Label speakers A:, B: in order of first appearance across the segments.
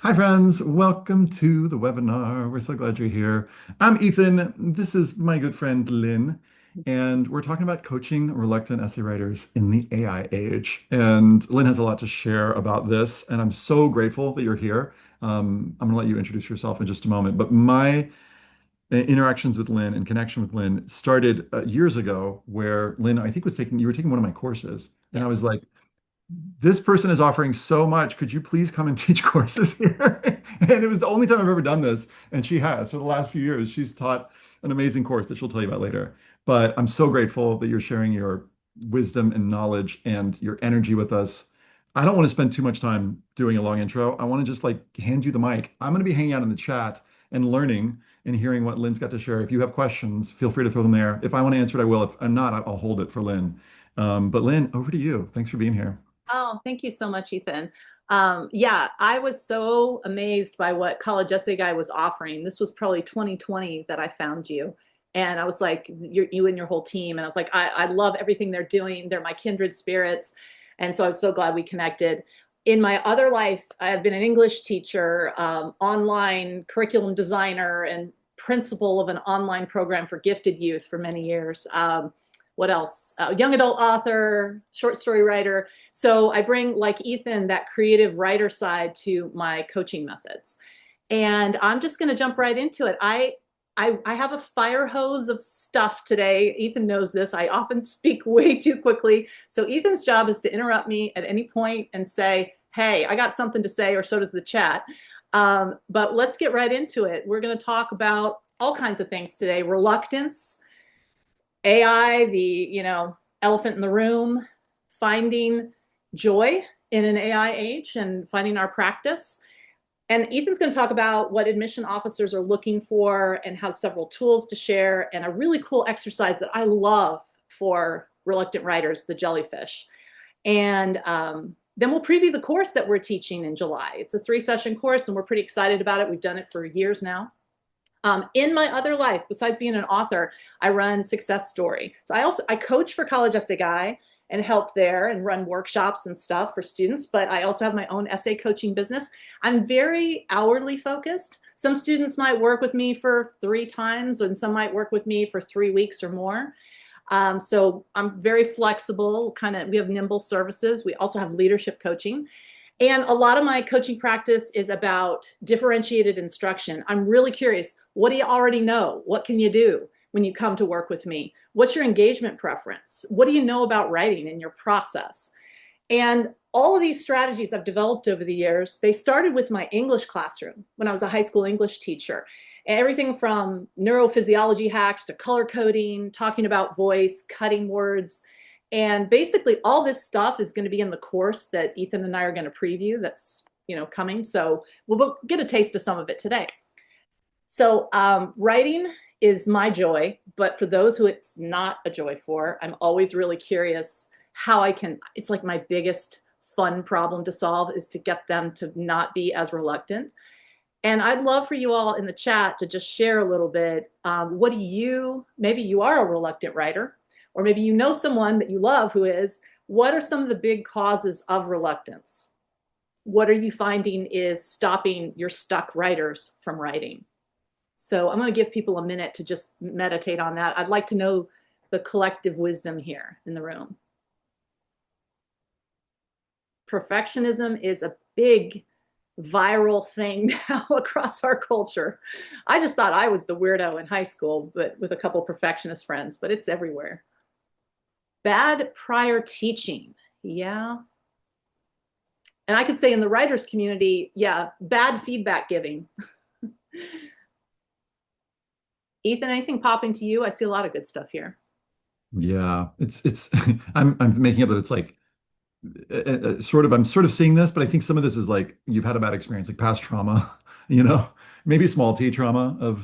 A: Hi, friends. Welcome to the webinar. We're so glad you're here. I'm Ethan. This is my good friend Lynn, and we're talking about coaching reluctant essay writers in the AI age. And Lynn has a lot to share about this, and I'm so grateful that you're here. I'm going to let you introduce yourself in just a moment, but my interactions with Lynn and connection with Lynn started years ago, where Lynn, I think, you were taking one of my courses, and
B: Yeah.
A: I was like, this person is offering so much. Could you please come and teach courses here? And it was the only time I've ever done this. And she has for the last few years. She's taught an amazing course that she'll tell you about later. But I'm so grateful that you're sharing your wisdom and knowledge and your energy with us. I don't want to spend too much time doing a long intro. I want to just like hand you the mic. I'm going to be hanging out in the chat and learning and hearing what Lynn's got to share. If you have questions, feel free to throw them there. If I want to answer it, I will. If I'm not, I'll hold it for Lynn. But Lynn, over to you. Thanks for being here.
B: Oh, thank you so much, Ethan. Yeah, I was so amazed by what College Essay Guy was offering. This was probably 2020 that I found you. And I was like, you and your whole team. And I was like, I love everything they're doing. They're my kindred spirits. And so I was so glad we connected. In my other life, I have been an English teacher, online curriculum designer, and principal of an online program for gifted youth for many years. What else? Young adult author, short story writer. So I bring, like Ethan, that creative writer side to my coaching methods. And I'm just going to jump right into it. I have a fire hose of stuff today. Ethan knows this. I often speak way too quickly. So Ethan's job is to interrupt me at any point and say, hey, I got something to say, or so does the chat. But let's get right into it. We're going to talk about all kinds of things today: reluctance, AI, elephant in the room, finding joy in an AI age and finding our practice. And Ethan's going to talk about what admission officers are looking for and has several tools to share, and a really cool exercise that I love for reluctant writers, the jellyfish. And then we'll preview the course that we're teaching in July. It's a 3-session course, and we're pretty excited about it. We've done it for years now. In my other life, besides being an author, I run Success Story. So I coach for College Essay Guy and help there and run workshops and stuff for students, but I also have my own essay coaching business. I'm very hourly focused. Some students might work with me for 3 times, and some might work with me for 3 weeks or more. So I'm very flexible, we have nimble services. We also have leadership coaching. And a lot of my coaching practice is about differentiated instruction. I'm really curious, what do you already know? What can you do when you come to work with me? What's your engagement preference? What do you know about writing in your process? And all of these strategies I've developed over the years, they started with my English classroom when I was a high school English teacher. Everything from neurophysiology hacks to color coding, talking about voice, cutting words. And basically all this stuff is going to be in the course that Ethan and I are going to preview that's coming. So we'll get a taste of some of it today. So writing is my joy, but for those who it's not a joy for, I'm always really curious how it's like my biggest fun problem to solve is to get them to not be as reluctant. And I'd love for you all in the chat to just share a little bit. Maybe you are a reluctant writer, or maybe you know someone that you love who is. What are some of the big causes of reluctance? What are you finding is stopping your stuck writers from writing? So I'm going to give people a minute to just meditate on that. I'd like to know the collective wisdom here in the room. Perfectionism is a big viral thing now across our culture. I just thought I was the weirdo in high school, but with a couple perfectionist friends, but it's everywhere. Bad prior teaching. Yeah. And I could say in the writers community, yeah, bad feedback giving. Ethan, anything popping to you? I see a lot of good stuff here.
A: Yeah, it's I'm making up that it's like sort of I'm sort of seeing this, but I think some of this is like you've had a bad experience, like past trauma, you know, maybe small t trauma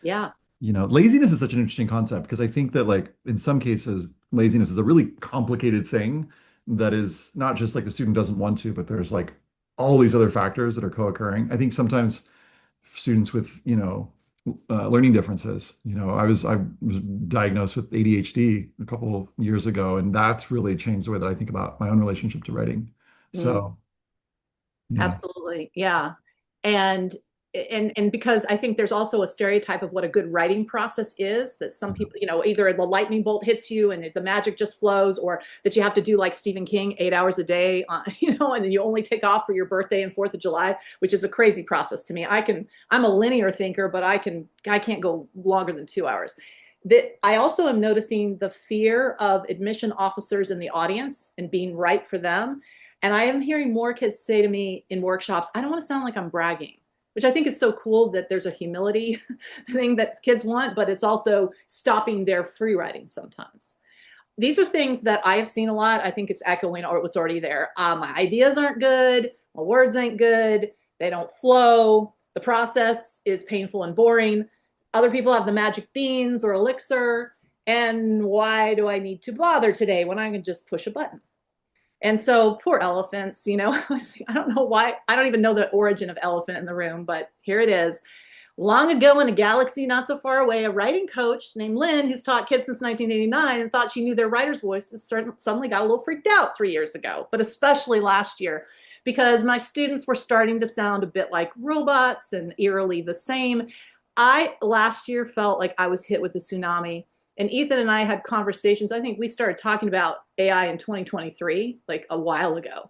B: Yeah.
A: laziness is such an interesting concept because I think that like in some cases laziness is a really complicated thing that is not just like the student doesn't want to, but there's like all these other factors that are co-occurring. I think sometimes students with, learning differences. I was diagnosed with ADHD a couple of years ago, and that's really changed the way that I think about my own relationship to writing.
B: Mm.
A: So Yeah.
B: Absolutely. Yeah. And and because I think there's also a stereotype of what a good writing process is, that some people, either the lightning bolt hits you and the magic just flows, or that you have to do like Stephen King, 8 hours a day, and then you only take off for your birthday and 4th of July, which is a crazy process to me. I'm a linear thinker, but I can't go longer than 2 hours. That I also am noticing the fear of admission officers in the audience and being right for them. And I am hearing more kids say to me in workshops, I don't want to sound like I'm bragging, which I think is so cool, that there's a humility thing that kids want, but it's also stopping their free writing sometimes. These are things that I have seen a lot. I think it's echoing what's already there. My ideas aren't good. My words ain't good. They don't flow. The process is painful and boring. Other people have the magic beans or elixir. And why do I need to bother today when I can just push a button? And so poor elephants, I don't know why. I don't even know the origin of elephant in the room, but here it is. Long ago in a galaxy not so far away, a writing coach named Lyn, who's taught kids since 1989 and thought she knew their writer's voices, suddenly got a little freaked out 3 years ago, but especially last year, because my students were starting to sound a bit like robots and eerily the same. I last year felt like I was hit with a tsunami. And Ethan and I had conversations. I think we started talking about AI in 2023, like a while ago.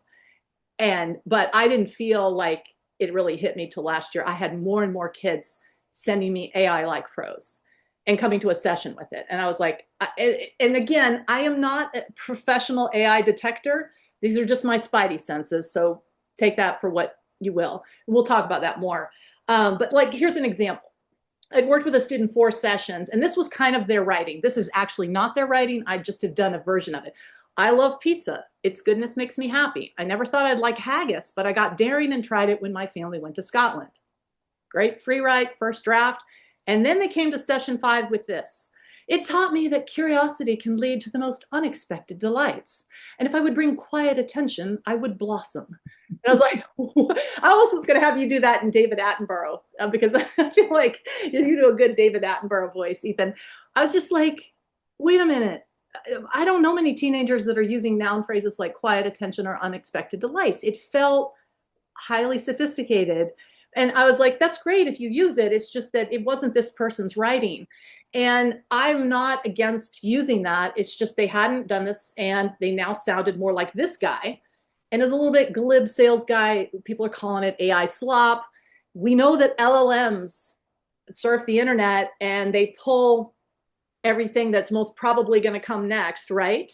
B: But I didn't feel like it really hit me till last year. I had more and more kids sending me AI like prose and coming to a session with it. And I was like, and again, I am not a professional AI detector. These are just my spidey senses. So take that for what you will. We'll talk about that more. But like, here's an example. I'd worked with a student 4 sessions, and this was kind of their writing. This is actually not their writing. I just have done a version of it. I love pizza. Its goodness makes me happy. I never thought I'd like haggis, but I got daring and tried it when my family went to Scotland. Great free write, first draft. And then they came to session 5 with this. It taught me that curiosity can lead to the most unexpected delights. And if I would bring quiet attention, I would blossom. And I was like, I also was going to have you do that in David Attenborough, because I feel like you do a good David Attenborough voice, Ethan. I was just like, wait a minute. I don't know many teenagers that are using noun phrases like quiet attention or unexpected delights. It felt highly sophisticated. And I was like, that's great if you use it. It's just that it wasn't this person's writing. And I'm not against using that. It's just they hadn't done this, and they now sounded more like this guy. And as a little bit glib sales guy, people are calling it AI slop. We know that LLMs surf the internet and they pull everything that's most probably going to come next, right?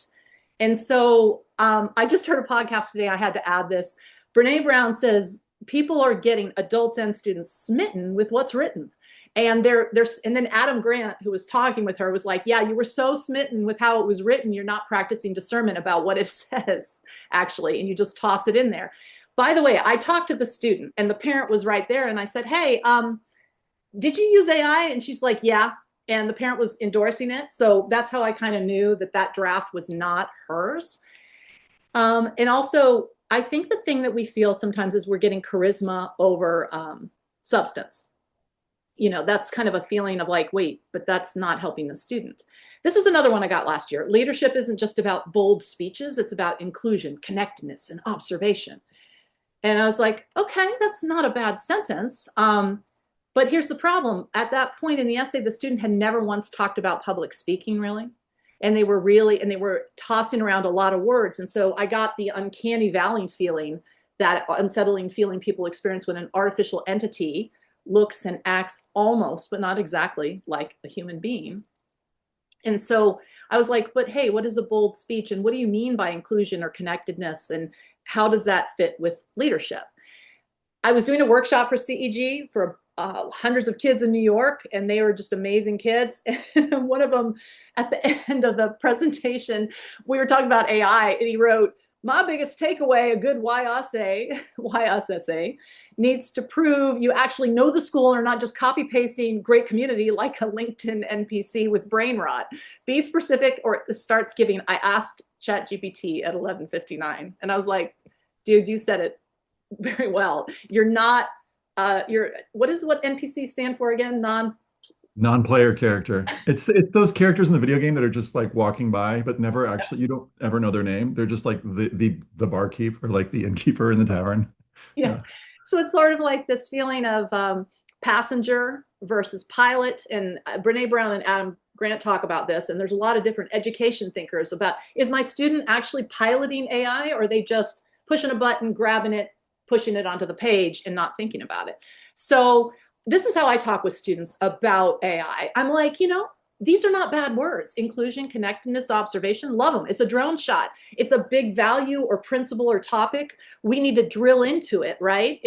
B: And so I just heard a podcast today. I had to add this. Brene Brown says people are getting, adults and students, smitten with what's written. And and then Adam Grant, who was talking with her, was like, yeah, you were so smitten with how it was written, you're not practicing discernment about what it says, actually, and you just toss it in there. By the way, I talked to the student, and the parent was right there, and I said, hey, did you use AI? And she's like, yeah. And the parent was endorsing it. So that's how I kind of knew that that draft was not hers. And also, I think the thing that we feel sometimes is we're getting charisma over substance. That's kind of a feeling of like, wait, but that's not helping the student. This is another one I got last year. Leadership isn't just about bold speeches. It's about inclusion, connectedness, and observation. And I was like, okay, that's not a bad sentence. But here's the problem. At that point in the essay, the student had never once talked about public speaking, really. And they were tossing around a lot of words. And so I got the uncanny valley feeling, that unsettling feeling people experience when an artificial entity looks and acts almost, but not exactly, like a human being. And so I was like, but hey, what is a bold speech? And what do you mean by inclusion or connectedness? And how does that fit with leadership? I was doing a workshop for CEG for hundreds of kids in New York, and they were just amazing kids. And one of them, at the end of the presentation, we were talking about AI, and he wrote, my biggest takeaway, a good why us essay needs to prove you actually know the school and are not just copy pasting great community like a LinkedIn NPC with brain rot. Be specific or it starts giving. I asked ChatGPT at 11:59, and I was like, dude, you said it very well. You're not, what NPC stand for again?
A: Non-player character. It's those characters in the video game that are just like walking by, but never actually, you don't ever know their name. They're just like the barkeep or like the innkeeper in the tavern.
B: Yeah.
A: Yeah.
B: So it's sort of like this feeling of passenger versus pilot. And Brene Brown and Adam Grant talk about this. And there's a lot of different education thinkers about, is my student actually piloting AI, or are they just pushing a button, grabbing it, pushing it onto the page and not thinking about it? So this is how I talk with students about AI. I'm like, these are not bad words. Inclusion, connectedness, observation, love them. It's a drone shot. It's a big value or principle or topic. We need to drill into it, right?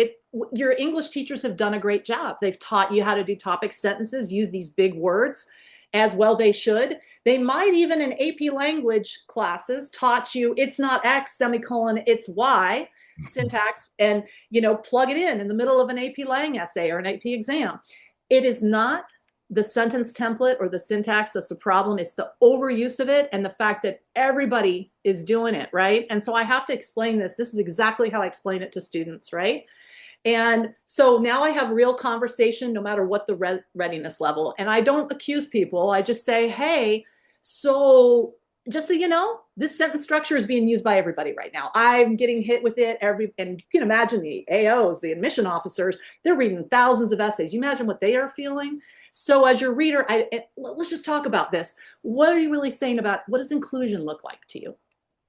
B: Your English teachers have done a great job. They've taught you how to do topic sentences, use these big words as well they should. They might even in AP language classes taught you it's not X semicolon, it's Y syntax, and plug it in the middle of an AP Lang essay or an AP exam. It is not the sentence template or the syntax that's the problem. It's the overuse of it and the fact that everybody is doing it, right? And so I have to explain this. This is exactly how I explain it to students, right? And so now I have real conversation no matter what the readiness level. And I don't accuse people. I just say, hey, so just so you know, this sentence structure is being used by everybody right now. I'm getting hit with it and you can imagine the AOs, the admission officers, they're reading thousands of essays. You imagine what they are feeling. So as your reader, let's just talk about this. What are you really saying about, what does inclusion look like to you?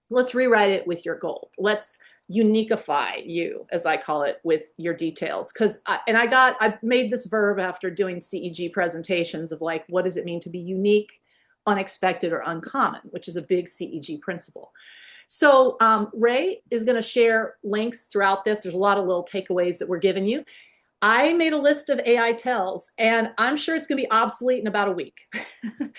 B: Let's rewrite it with your goal. Let's uniquify you, as I call it, with your details. I made this verb after doing CEG presentations of like, what does it mean to be unique, unexpected, or uncommon, which is a big CEG principle. So Ray is going to share links throughout this. There's a lot of little takeaways that we're giving you. I made a list of AI tells, and I'm sure it's going to be obsolete in about a week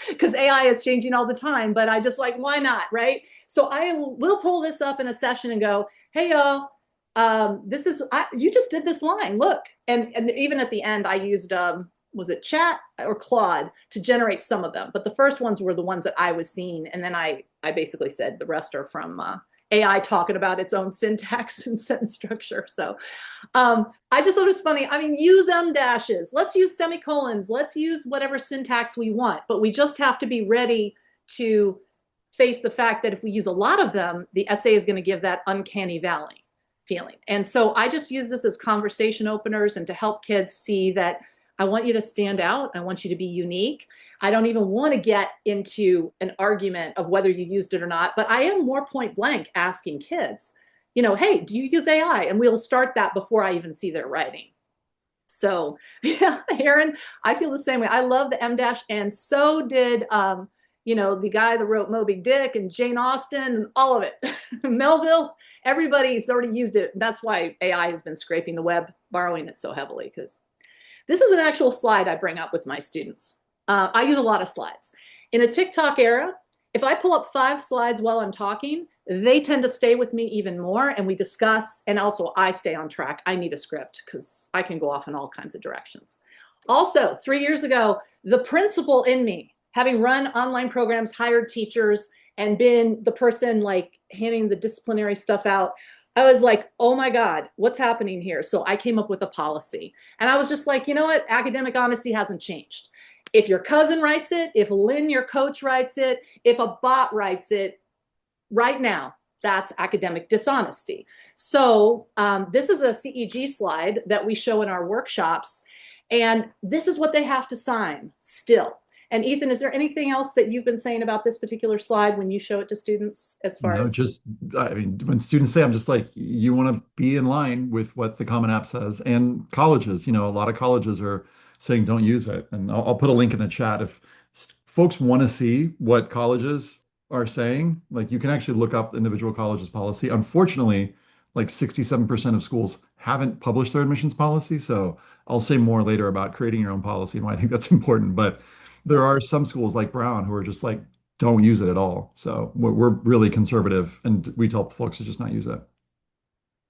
B: because AI is changing all the time, but I just like, why not, right? So I will pull this up in a session and go, hey, y'all, you just did this line, look. And even at the end, I used, was it Chat or Claude to generate some of them, but the first ones were the ones that I was seeing. And then I basically said the rest are from AI talking about its own syntax and sentence structure. So I just thought it was funny. I mean, use M dashes. Let's use semicolons. Let's use whatever syntax we want. But we just have to be ready to face the fact that if we use a lot of them, the essay is going to give that uncanny valley feeling. And so I just use this as conversation openers and to help kids see that I want you to stand out. I want you to be unique. I don't even want to get into an argument of whether you used it or not, but I am more point blank asking kids, hey, do you use AI? And we'll start that before I even see their writing. So yeah, Aaron, I feel the same way. I love the M dash, and so did, the guy that wrote Moby Dick and Jane Austen and all of it. Melville, everybody's already used it. That's why AI has been scraping the web, borrowing it so heavily, because this is an actual slide I bring up with my students. I use a lot of slides. In a TikTok era, if I pull up 5 slides while I'm talking, they tend to stay with me even more, and we discuss, and also I stay on track. I need a script because I can go off in all kinds of directions. Also, 3 years ago, the principal in me, having run online programs, hired teachers, and been the person like handing the disciplinary stuff out, I was like, oh my God, what's happening here? So I came up with a policy. And I was just like, you know what? Academic honesty hasn't changed. If your cousin writes it, if Lynn, your coach, writes it, if a bot writes it, right now, that's academic dishonesty. So this is a CEG slide that we show in our workshops. And this is what they have to sign still. And Ethan, is there anything else that you've been saying about this particular slide when you show it to students as far as?
A: I mean, when students say, I'm just like, you want to be in line with what the Common App says. And colleges, a lot of colleges are saying don't use it. And I'll put a link in the chat. If folks want to see what colleges are saying, like you can actually look up individual colleges policy. Unfortunately, like 67% of schools haven't published their admissions policy. So I'll say more later about creating your own policy and why I think that's important. But there are some schools like Brown who are just like, don't use it at all. So we're really conservative and we tell folks to just not use it.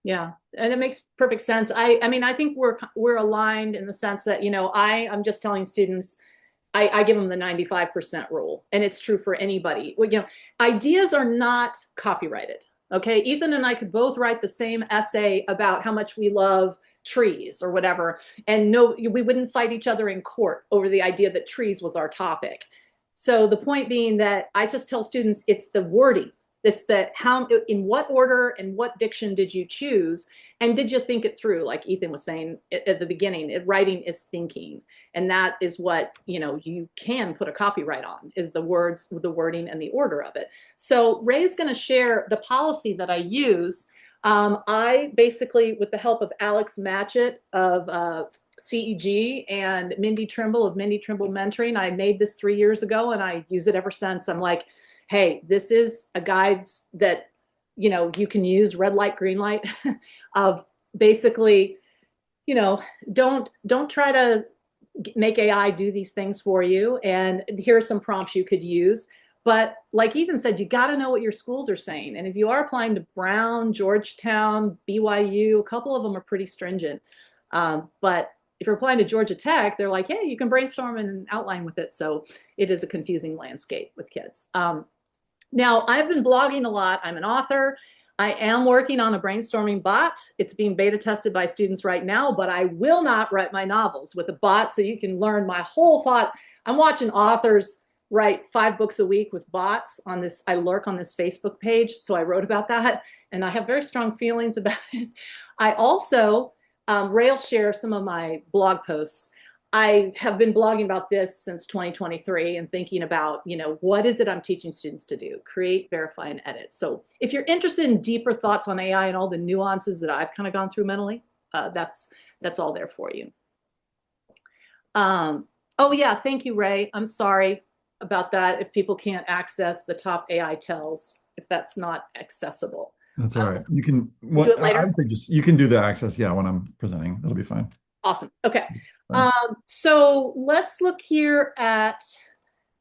B: Yeah, and it makes perfect sense. I mean, I think we're aligned in the sense that, I'm just telling students, I give them the 95% rule, and it's true for anybody. Ideas are not copyrighted. Okay, Ethan and I could both write the same essay about how much we love trees or whatever, and no, we wouldn't fight each other in court over the idea that trees was our topic. So the point being that I just tell students it's the wording that how, in what order and what diction did you choose? And did you think it through? Like Ethan was saying at the beginning, writing is thinking. And that is what, you can put a copyright on, is the words, the wording, and the order of it. So Ray's going to share the policy that I use. I basically, with the help of Alex Matchett of CEG and Mindy Trimble of Mindy Trimble Mentoring, I made this 3 years ago and I use it ever since. I'm like, hey, this is a guide that you can use, red light, green light, of basically, don't try to make AI do these things for you. And here are some prompts you could use. But like Ethan said, you got to know what your schools are saying. And if you are applying to Brown, Georgetown, BYU, a couple of them are pretty stringent. But if you're applying to Georgia Tech, they're like, yeah, you can brainstorm and outline with it. So it is a confusing landscape with kids. Now, I've been blogging a lot. I'm an author. I am working on a brainstorming bot. It's being beta tested by students right now, but I will not write my novels with a bot, so you can learn my whole thought. I'm watching authors write 5 books a week with bots on this. I lurk on this Facebook page, so I wrote about that, and I have very strong feelings about it. I also, Ray will share some of my blog posts. I have been blogging about this since 2023 and thinking about, what is it I'm teaching students to do? Create, verify, and edit. So if you're interested in deeper thoughts on AI and all the nuances that I've kind of gone through mentally, that's all there for you. Oh yeah, thank you, Ray. I'm sorry about that if people can't access the top AI tells, if that's not accessible.
A: That's all right. You can
B: do it later?
A: I would say just you can do the access, yeah, when I'm presenting. That'll be fine.
B: Awesome. Okay.
A: Thanks.
B: So let's look here at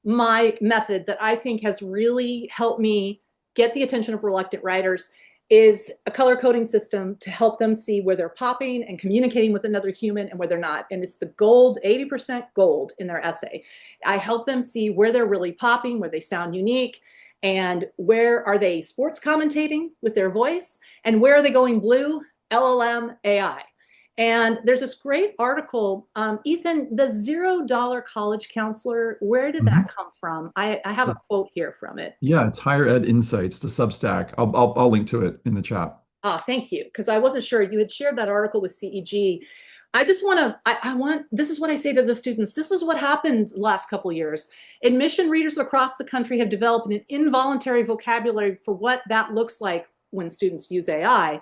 B: my method that I think has really helped me get the attention of reluctant writers, is a color coding system to help them see where they're popping and communicating with another human and where they're not. And it's the gold, 80% gold in their essay. I help them see where they're really popping, where they sound unique, and where are they sports commentating with their voice, and where are they going blue, LLM, AI. And there's this great article, Ethan, the $0 college counselor, where did that come from? I have a quote here from it.
A: Yeah, it's Higher Ed Insights, the Substack. I'll link to it in the chat.
B: Oh, thank you. Because I wasn't sure. You had shared that article with CEG. I just this is what I say to the students. This is what happened the last couple of years. Admission readers across the country have developed an involuntary vocabulary for what that looks like when students use AI.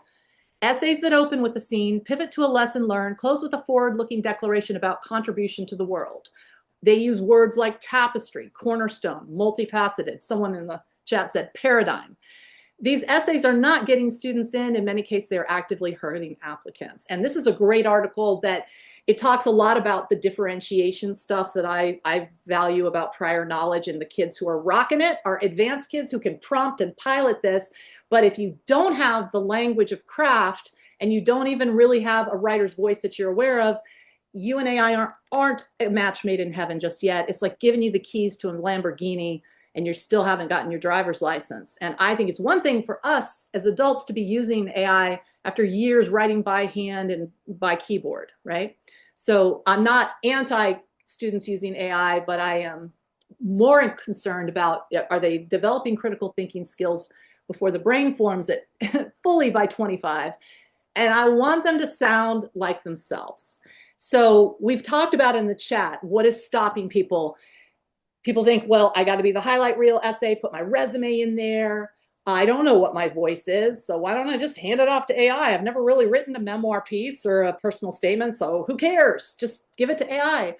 B: Essays that open with a scene, pivot to a lesson learned, close with a forward-looking declaration about contribution to the world. They use words like tapestry, cornerstone, multifaceted. Someone in the chat said paradigm. These essays are not getting students in. In many cases, they're actively hurting applicants. And this is a great article that it talks a lot about the differentiation stuff that I value about prior knowledge, and the kids who are rocking it are advanced kids who can prompt and pilot this. But if you don't have the language of craft and you don't even really have a writer's voice that you're aware of, you and AI aren't a match made in heaven just yet. It's like giving you the keys to a Lamborghini and you still haven't gotten your driver's license. And I think it's one thing for us as adults to be using AI after years writing by hand and by keyboard, right? So I'm not anti students using AI, but I am more concerned about, are they developing critical thinking skills before the brain forms it fully by 25? And I want them to sound like themselves. So we've talked about in the chat, what is stopping people? People think, well, I got to be the highlight reel essay, put my resume in there. I don't know what my voice is, so why don't I just hand it off to AI? I've never really written a memoir piece or a personal statement, so who cares? Just give it to AI.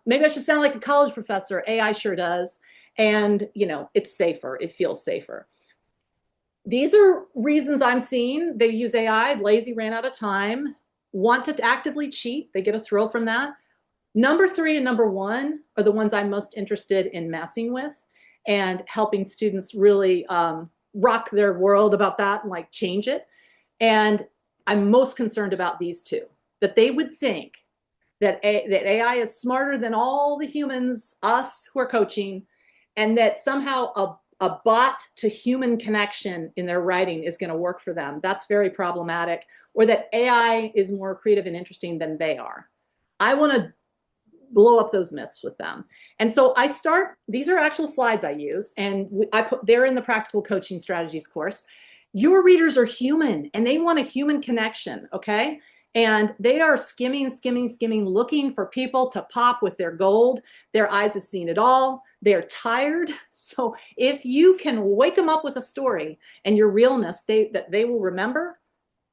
B: Maybe I should sound like a college professor. AI sure does. And, it's safer. It feels safer. These are reasons I'm seeing. They use AI, lazy, ran out of time, want to actively cheat. They get a thrill from that. Number 3 and number 1 are the ones I'm most interested in messing with and helping students really rock their world about that and like change it. And I'm most concerned about these 2, that they would think that AI is smarter than all the humans, us who are coaching, and that somehow a bot to human connection in their writing is going to work for them. That's very problematic. Or that AI is more creative and interesting than they are. I want to blow up those myths with them. And so I start, these are actual slides I use, and they're in the Practical Coaching Strategies course. Your readers are human and they want a human connection, okay? And they are skimming, skimming, skimming, looking for people to pop with their gold. Their eyes have seen it all. They're tired. So if you can wake them up with a story and your realness, that they will remember,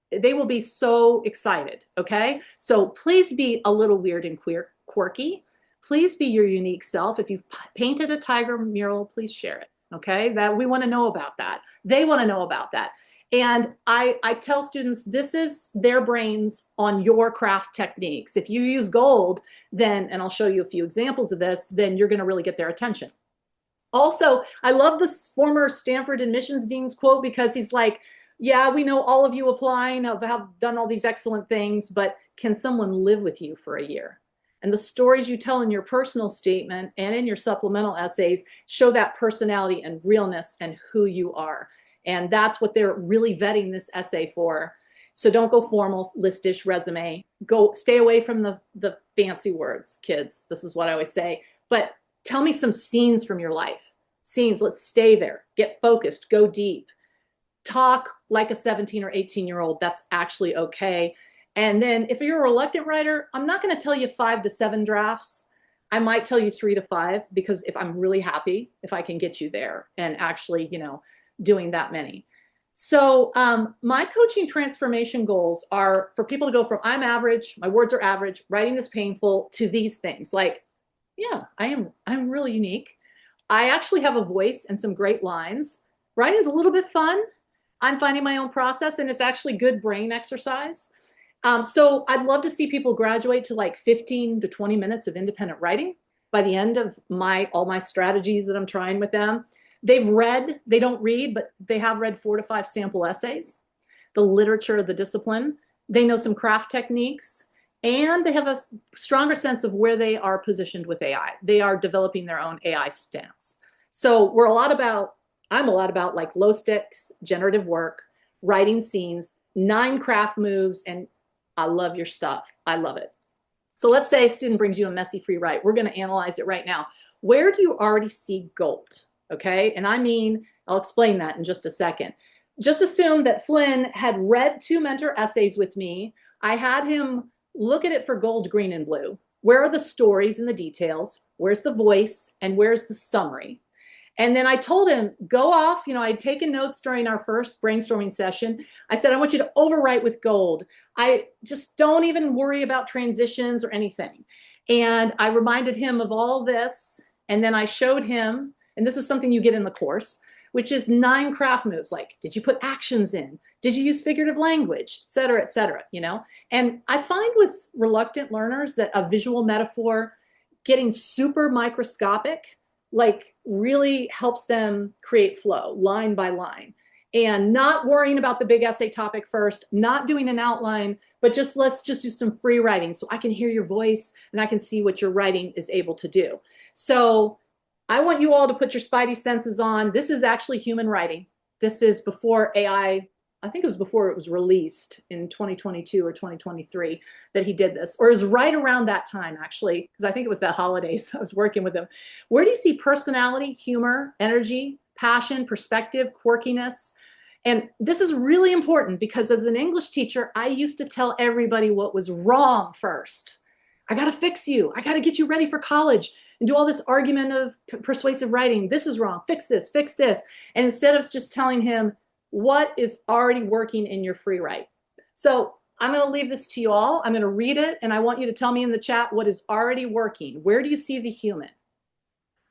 B: they will be so excited, okay? So please be a little weird and quirky. Please be your unique self. If you've painted a tiger mural, please share it, okay? That we want to know about that. They want to know about that. And I tell students, this is their brains on your craft techniques. If you use gold, then, and I'll show you a few examples of this, then you're going to really get their attention. Also, I love this former Stanford admissions dean's quote, because he's like, yeah, we know all of you applying have done all these excellent things, but can someone live with you for a year? And the stories you tell in your personal statement and in your supplemental essays show that personality and realness and who you are. And that's what they're really vetting this essay for. So don't go formal, listish resume. Go stay away from the fancy words, kids. This is what I always say. But tell me some scenes from your life. Scenes, let's stay there. Get focused, go deep. Talk like a 17 or 18-year-old. That's actually okay. And then if you're a reluctant writer, I'm not going to tell you 5 to 7 drafts. I might tell you 3 to 5, because if I'm really happy, if I can get you there and actually, doing that many. So my coaching transformation goals are for people to go from I'm average, my words are average, writing is painful, to these things like, yeah, I'm really unique. I actually have a voice and some great lines. Writing is a little bit fun. I'm finding my own process, and it's actually good brain exercise. So I'd love to see people graduate to like 15 to 20 minutes of independent writing by the end of all my strategies that I'm trying with them. They don't read, but they have read 4 to 5 sample essays, the literature of the discipline. They know some craft techniques, and they have a stronger sense of where they are positioned with AI. They are developing their own AI stance. So I'm a lot about like low stakes, generative work, writing scenes, 9 craft moves, and I love your stuff. I love it. So let's say a student brings you a messy free write. We're going to analyze it right now. Where do you already see gold? Okay. And I'll explain that in just a second. Just assume that Flynn had read 2 mentor essays with me. I had him look at it for gold, green, and blue. Where are the stories and the details? Where's the voice? And where's the summary? And then I told him, go off. I'd taken notes during our first brainstorming session. I said, I want you to overwrite with gold. I just don't even worry about transitions or anything. And I reminded him of all this. And then I showed him, and this is something you get in the course, which is 9 craft moves. Like, did you put actions in? Did you use figurative language, et cetera, And I find with reluctant learners that a visual metaphor, getting super microscopic, like really helps them create flow line by line, and not worrying about the big essay topic first, not doing an outline, but let's just do some free writing so I can hear your voice and I can see what your writing is able to do. So I want you all to put your spidey senses on. This is actually human writing. This is before AI. I think it was before it was released in 2022 or 2023 that he did this, or it was right around that time, actually, because I think it was the holidays. I was working with him. Where do you see personality, humor, energy, passion, perspective, quirkiness? And this is really important, because as an English teacher, I used to tell everybody what was wrong first. I got to fix you. I got to get you ready for college and do all this argument of persuasive writing. This is wrong. Fix this, fix this. And instead of just telling him, what is already working in your free write? So I'm going to leave this to you all. I'm going to read it, and I want you to tell me in the chat what is already working. Where do you see the human?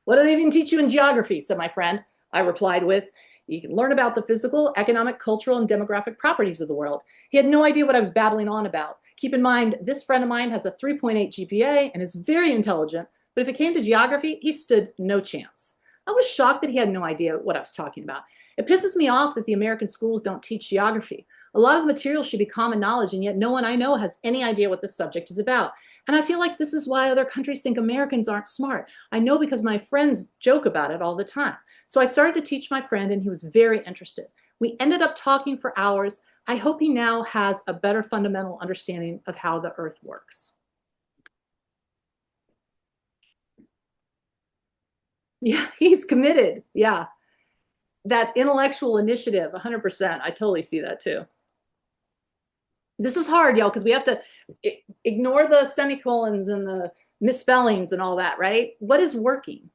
B: What do they even teach you in geography? Said my friend. I replied with, you can learn about the physical, economic, cultural, and demographic properties of the world. He had no idea what I was babbling on about. Keep in mind, this friend of mine has a 3.8 GPA and is very intelligent, but if it came to geography, he stood no chance. I was shocked that he had no idea what I was talking about. It pisses me off that the American schools don't teach geography. A lot of the material should be common knowledge, and yet no one I know has any idea what this subject is about. And I feel like this is why other countries think Americans aren't smart. I know because my friends joke about it all the time. So I started to teach my friend, and he was very interested. We ended up talking for hours. I hope he now has a better fundamental understanding of how the earth works. Yeah, he's committed. Yeah. That intellectual initiative, 100%. I totally see that too. This is hard, y'all, because we have to ignore the semicolons and the misspellings and all that, right? What is working?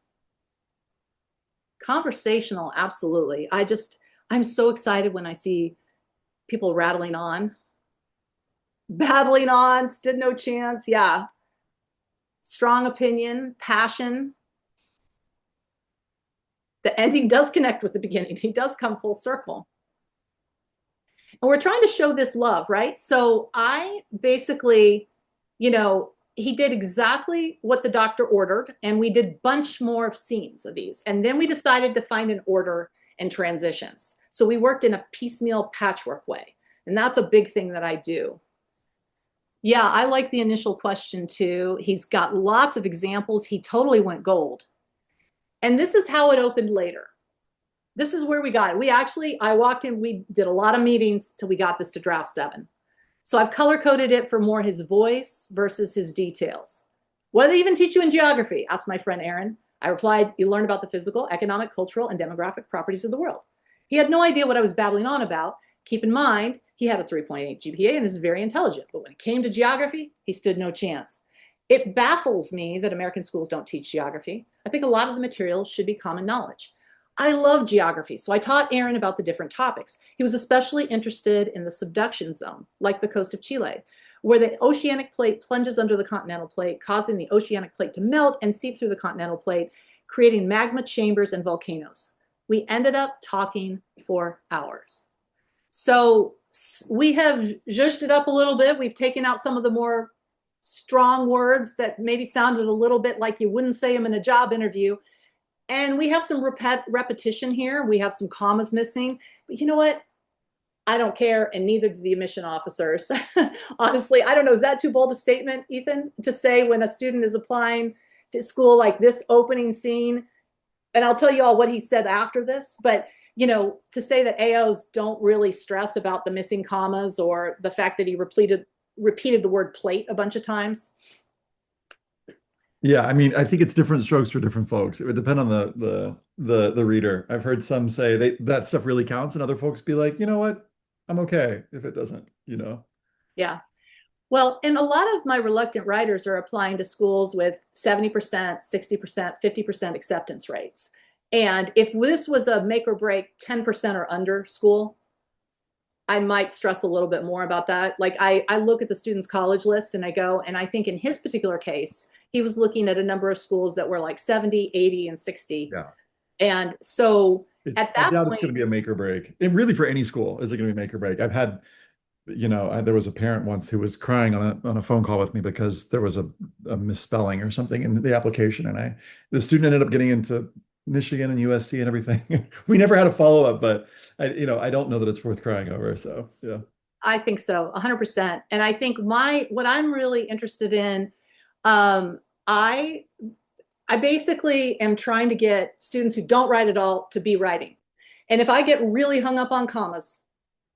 B: Conversational, absolutely. I'm so excited when I see people rattling on, babbling on, stood no chance. Yeah. Strong opinion, passion. The ending does connect with the beginning. He does come full circle. And we're trying to show this love, right? So I basically, he did exactly what the doctor ordered, and we did bunch more of scenes of these. And then we decided to find an order and transitions. So we worked in a piecemeal patchwork way. And that's a big thing that I do. Yeah, I like the initial question too. He's got lots of examples. He totally went gold. And this is how it opened later. This is where we got it. I walked in, we did a lot of meetings till we got this to draft 7. So I've color coded it for more his voice versus his details. What do they even teach you in geography? Asked my friend Aaron. I replied, you learn about the physical, economic, cultural, and demographic properties of the world. He had no idea what I was babbling on about. Keep in mind, he had a 3.8 GPA and is very intelligent, but when it came to geography, he stood no chance. It baffles me that American schools don't teach geography. I think a lot of the material should be common knowledge. I love geography, so I taught Aaron about the different topics. He was especially interested in the subduction zone, like the coast of Chile, where the oceanic plate plunges under the continental plate, causing the oceanic plate to melt and seep through the continental plate, creating magma chambers and volcanoes. We ended up talking for hours. So we have zhuzhed it up a little bit. We've taken out some of the more strong words that maybe sounded a little bit like you wouldn't say them in a job interview. And we have some repetition here. We have some commas missing. But you know what? I don't care, and neither do the admission officers. Honestly, I don't know. Is that too bold a statement, Ethan, to say when a student is applying to school like this opening scene? And I'll tell you all what he said after this. But, to say that AOs don't really stress about the missing commas or the fact that he repeated the word plate a bunch of times.
A: Yeah, I mean, I think it's different strokes for different folks. It would depend on the reader. I've heard some say that stuff really counts, and other folks be like, you know what? I'm okay if it doesn't.
B: Yeah. Well, and a lot of my reluctant writers are applying to schools with 70%, 60%, 50% acceptance rates. And if this was a make or break 10% or under school, I might stress a little bit more about that. Like I look at the student's college list and I go, and I think in his particular case, he was looking at a number of schools that were like 70, 80, and 60.
A: Yeah.
B: And so at
A: I
B: that
A: doubt it's
B: point,
A: going to be a make or break. And really for any school, is it going to be make or break? I've had, there was a parent once who was crying on a phone call with me because there was a misspelling or something in the application. And the student ended up getting into Michigan and USC and everything. We never had a follow-up, but I don't know that it's worth crying over. So yeah.
B: I think so, 100%. And I think what I'm really interested in, um, I I basically am trying to get students who don't write at all to be writing. And if I get really hung up on commas,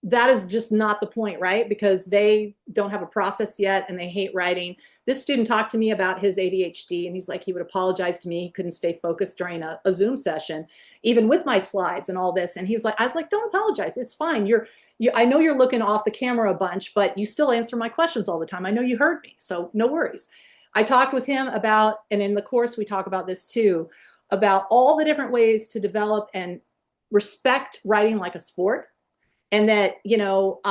B: that is just not the point, right? Because they don't have a process yet and they hate writing. This student talked to me about his ADHD and he's like, he would apologize to me. He couldn't stay focused during a Zoom session, even with my slides and all this. And he was like, I was like, don't apologize. It's fine. I know you're looking off the camera a bunch, but you still answer my questions all the time. I know you heard me, so no worries. I talked with him about, and in the course we talk about this too, about all the different ways to develop and respect writing like a sport. And that, if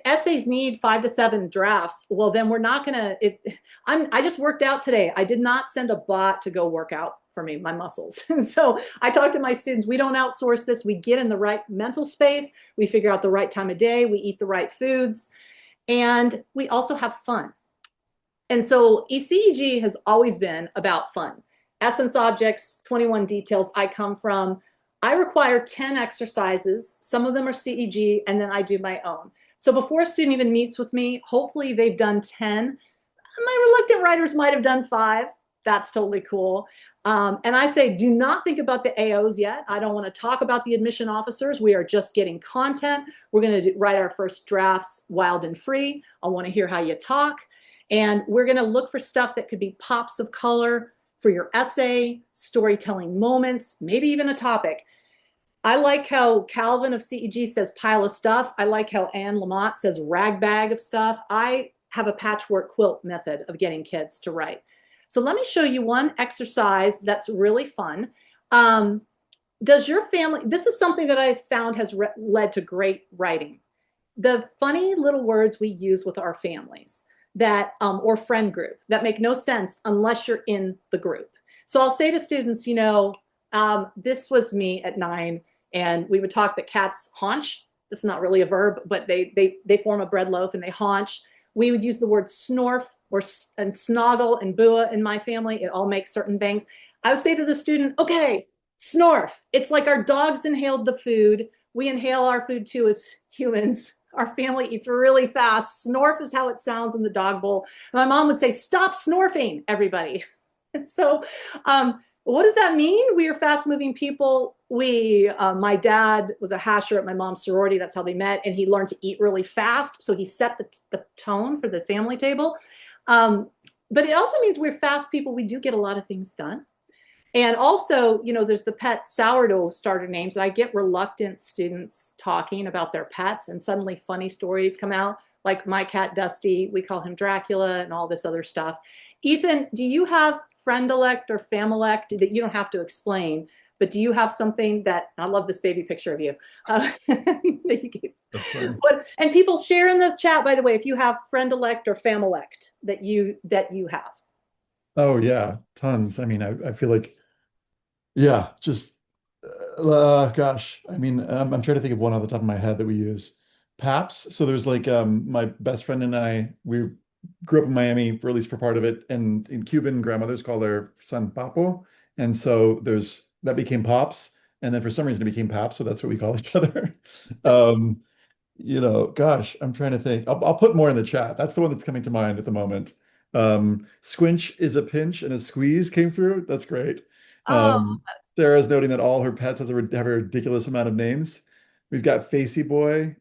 B: essays need 5 to 7 drafts, well, then we're not gonna, I just worked out today. I did not send a bot to go work out for me, my muscles. And so I talked to my students, we don't outsource this. We get in the right mental space. We figure out the right time of day. We eat the right foods. And we also have fun. And so ECEG has always been about fun. Essence objects, 21 details. I require 10 exercises. Some of them are CEG, and then I do my own. So before a student even meets with me, hopefully they've done 10. My reluctant writers might have done 5. That's totally cool. And I say, do not think about the AOs yet. I don't want to talk about the admission officers. We are just getting content. We're going to write our first drafts wild and free. I want to hear how you talk. And we're going to look for stuff that could be pops of color, for your essay, storytelling moments, maybe even a topic. I like how Calvin of CEG says pile of stuff. I like how Anne Lamott says rag bag of stuff. I have a patchwork quilt method of getting kids to write. So let me show you one exercise that's really fun. Does your family, this is something that I found has led to great writing. The funny little words we use with our families that, or friend group that make no sense unless you're in the group. So I'll say to students, you know, this was me at 9, and we would talk that cats haunch. It's not really a verb, but they form a bread loaf and they haunch. We would use the word snorf and snoggle and bua in my family. It all makes certain things. I would say to the student, okay, snorf. It's like our dogs inhaled the food. We inhale our food too as humans. Our family eats really fast. Snorf is how it sounds in the dog bowl. My mom would say, stop snorfing, everybody. And so what does that mean? We are fast-moving people. My dad was a hasher at my mom's sorority. That's how they met. And he learned to eat really fast. So he set the tone for the family table. But it also means we're fast people. We do get a lot of things done. And also, you know, there's the pet sourdough starter names. I get reluctant students talking about their pets, and suddenly funny stories come out, like my cat Dusty, we call him Dracula, and all this other stuff. Ethan, do you have friend-elect or fam-elect that you don't have to explain, but do you have something that, I love this baby picture of you. And people share in the chat, by the way, if you have friend-elect or fam-elect that you have.
A: Oh yeah, tons. I mean, I feel like, yeah, just gosh. I mean, I'm trying to think of one off the top of my head that we use. Paps. So there's like my best friend and I, we grew up in Miami, for at least for part of it, and in Cuban grandmothers call their son Papo, and so there's that became Pops, and then for some reason it became Paps, so that's what we call each other. Um, you know, gosh, I'm trying to think. I'll put more in the chat. That's the one that's coming to mind at the moment. Squinch is a pinch and a squeeze came through. That's great.
B: Oh,
A: Sarah's noting that all her pets have a ridiculous amount of names. We've got Facey Boy,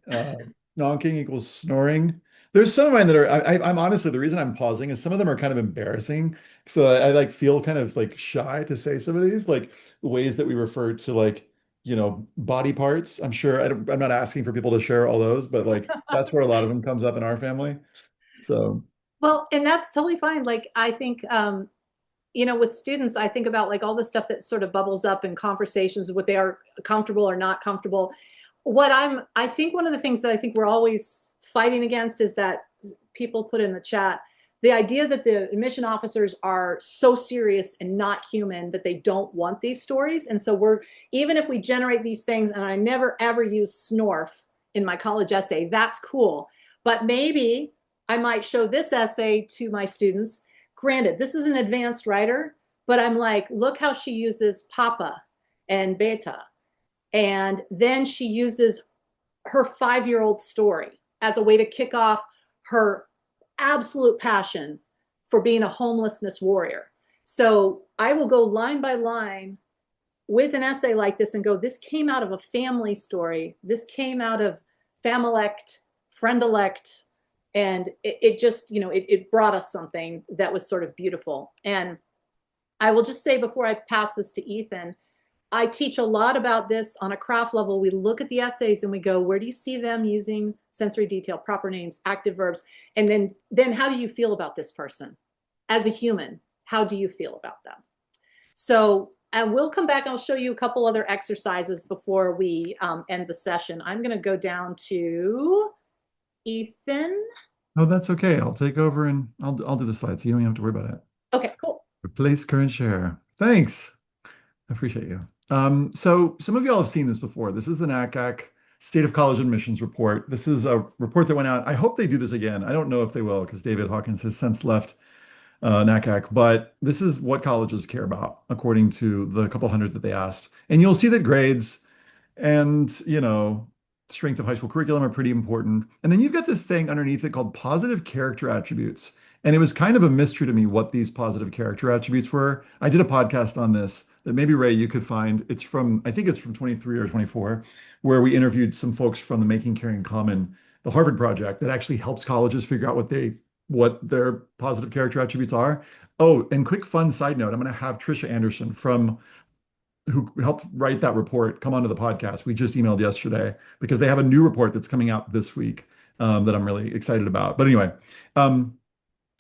A: Nonking equals snoring. There's some of mine that are, I'm honestly, the reason I'm pausing is some of them are kind of embarrassing. So I like feel kind of like shy to say some of these, like ways that we refer to like, you know, body parts. I'm sure I'm not asking for people to share all those, but like that's where a lot of them comes up in our family. So
B: well, and that's totally fine. Like, I think, you know, with students, I think about like all the stuff that sort of bubbles up in conversations, what they are comfortable or not comfortable. I think one of the things that I think we're always fighting against is that people put in the chat, the idea that the admission officers are so serious and not human that they don't want these stories. And so even if we generate these things, and I never ever use snorf in my college essay, that's cool. But maybe I might show this essay to my students. Granted, this is an advanced writer, but I'm like, look how she uses papa and beta. And then she uses her 5-year-old story as a way to kick off her absolute passion for being a homelessness warrior. So I will go line by line with an essay like this and go, this came out of a family story. This came out of fam-elect, friend-elect, and it just, you know, it brought us something that was sort of beautiful. And I will just say before I pass this to Ethan, I teach a lot about this on a craft level. We look at the essays and we go, where do you see them using sensory detail, proper names, active verbs? And then how do you feel about this person? As a human, how do you feel about them? So, and we'll come back. I'll show you a couple other exercises before we end the session. I'm going to go down to Ethan.
A: oh, that's okay. I'll take over and I'll do the slides. So you don't have to worry about it.
B: Okay, cool.
A: Replace current share. Thanks. I appreciate you. So some of y'all have seen this before. This is the NACAC State of College Admissions Report. This is a report that went out. I hope they do this again. I don't know if they will because David Hawkins has since left NACAC, but this is what colleges care about according to the couple hundred that they asked. And you'll see that grades and, you know, strength of high school curriculum are pretty important. And then you've got this thing underneath it called positive character attributes. And it was kind of a mystery to me what these positive character attributes were. I did a podcast on this that maybe Ray, you could find. It's from, I think it's from 23 or 24, where we interviewed some folks from the Making Caring Common, the Harvard project that actually helps colleges figure out what their positive character attributes are. Oh, and quick fun side note, I'm going to have Trisha Anderson from who helped write that report come onto the podcast. We just emailed yesterday because they have a new report that's coming out this week that I'm really excited about. But anyway, um,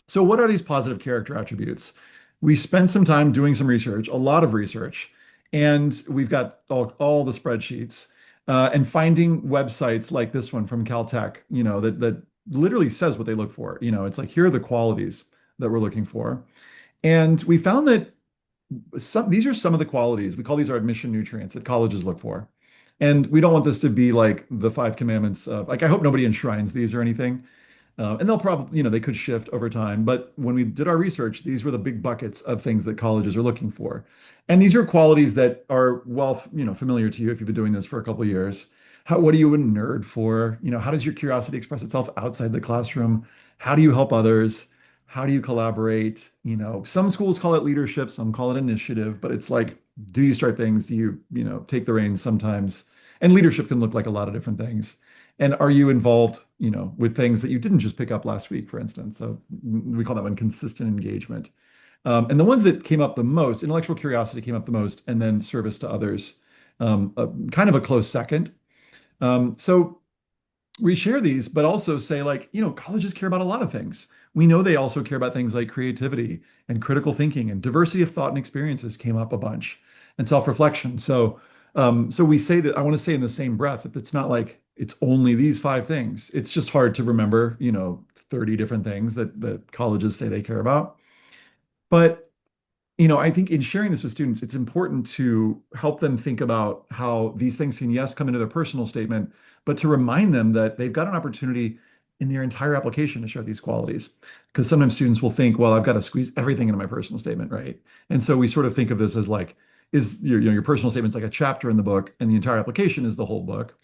A: so what are these positive character attributes? We spent some time doing some research, a lot of research, and we've got all the spreadsheets and finding websites like this one from Caltech, that literally says what they look for. It's like, here are the qualities that we're looking for. And we found that these are some of the qualities. We call these our admission nutrients that colleges look for. And we don't want this to be like the five commandments of, like, I hope nobody enshrines these or anything. And they'll probably, they could shift over time. But when we did our research, these were the big buckets of things that colleges are looking for. And these are qualities that are well, familiar to you if you've been doing this for a couple of years. What are you a nerd for? How does your curiosity express itself outside the classroom? How do you help others? How do you collaborate? Some schools call it leadership, some call it initiative, but it's like, do you start things? Do you, take the reins sometimes? And leadership can look like a lot of different things. And are you involved, with things that you didn't just pick up last week, for instance? So we call that one consistent engagement. And the ones that came up the most, intellectual curiosity came up the most, and then service to others, kind of a close second. So we share these, but also say, like, colleges care about a lot of things. We know they also care about things like creativity and critical thinking and diversity of thought and experiences came up a bunch, and self-reflection. So we say that, I want to say in the same breath that it's not like it's only these five things. It's just hard to remember, 30 different things that colleges say they care about. But I think in sharing this with students, it's important to help them think about how these things can, yes, come into their personal statement, but to remind them that they've got an opportunity in their entire application to share these qualities. Because sometimes students will think, well, I've got to squeeze everything into my personal statement, right? And so we sort of think of this as like, is your personal statement's like a chapter in the book, and the entire application is the whole book.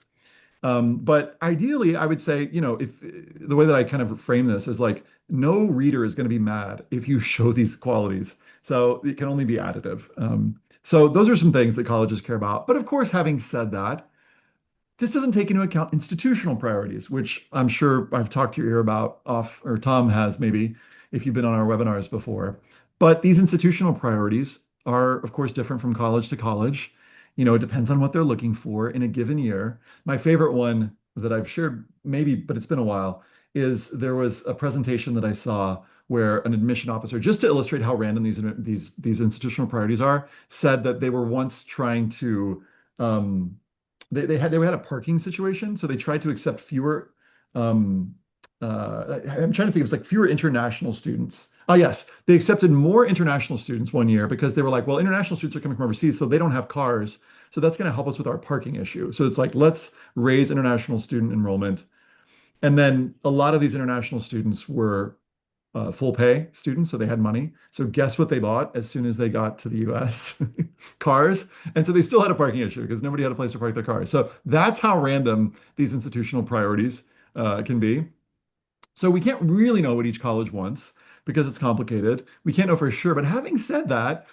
A: But ideally, I would say, if the way that I kind of frame this is like, no reader is going to be mad if you show these qualities. So it can only be additive. So those are some things that colleges care about. But of course, having said that, this doesn't take into account institutional priorities, which I'm sure I've talked to your ear about off, or Tom has maybe, if you've been on our webinars before. But these institutional priorities are, of course, different from college to college. It depends on what they're looking for in a given year. My favorite one that I've shared, maybe, but it's been a while, is there was a presentation that I saw where an admission officer, just to illustrate how random these institutional priorities are, said that they were once trying to they had a parking situation, so they tried to accept fewer. I'm trying to think. It was like fewer international students. Oh yes, they accepted more international students one year because they were like, well, international students are coming from overseas, so they don't have cars, so that's going to help us with our parking issue. So it's like, let's raise international student enrollment, and then a lot of these international students were full pay students, so they had money. So guess what they bought as soon as they got to the US? Cars. And so they still had a parking issue because nobody had a place to park their cars. So that's how random these institutional priorities can be. So we can't really know what each college wants because it's complicated. We can't know for sure. But having said that,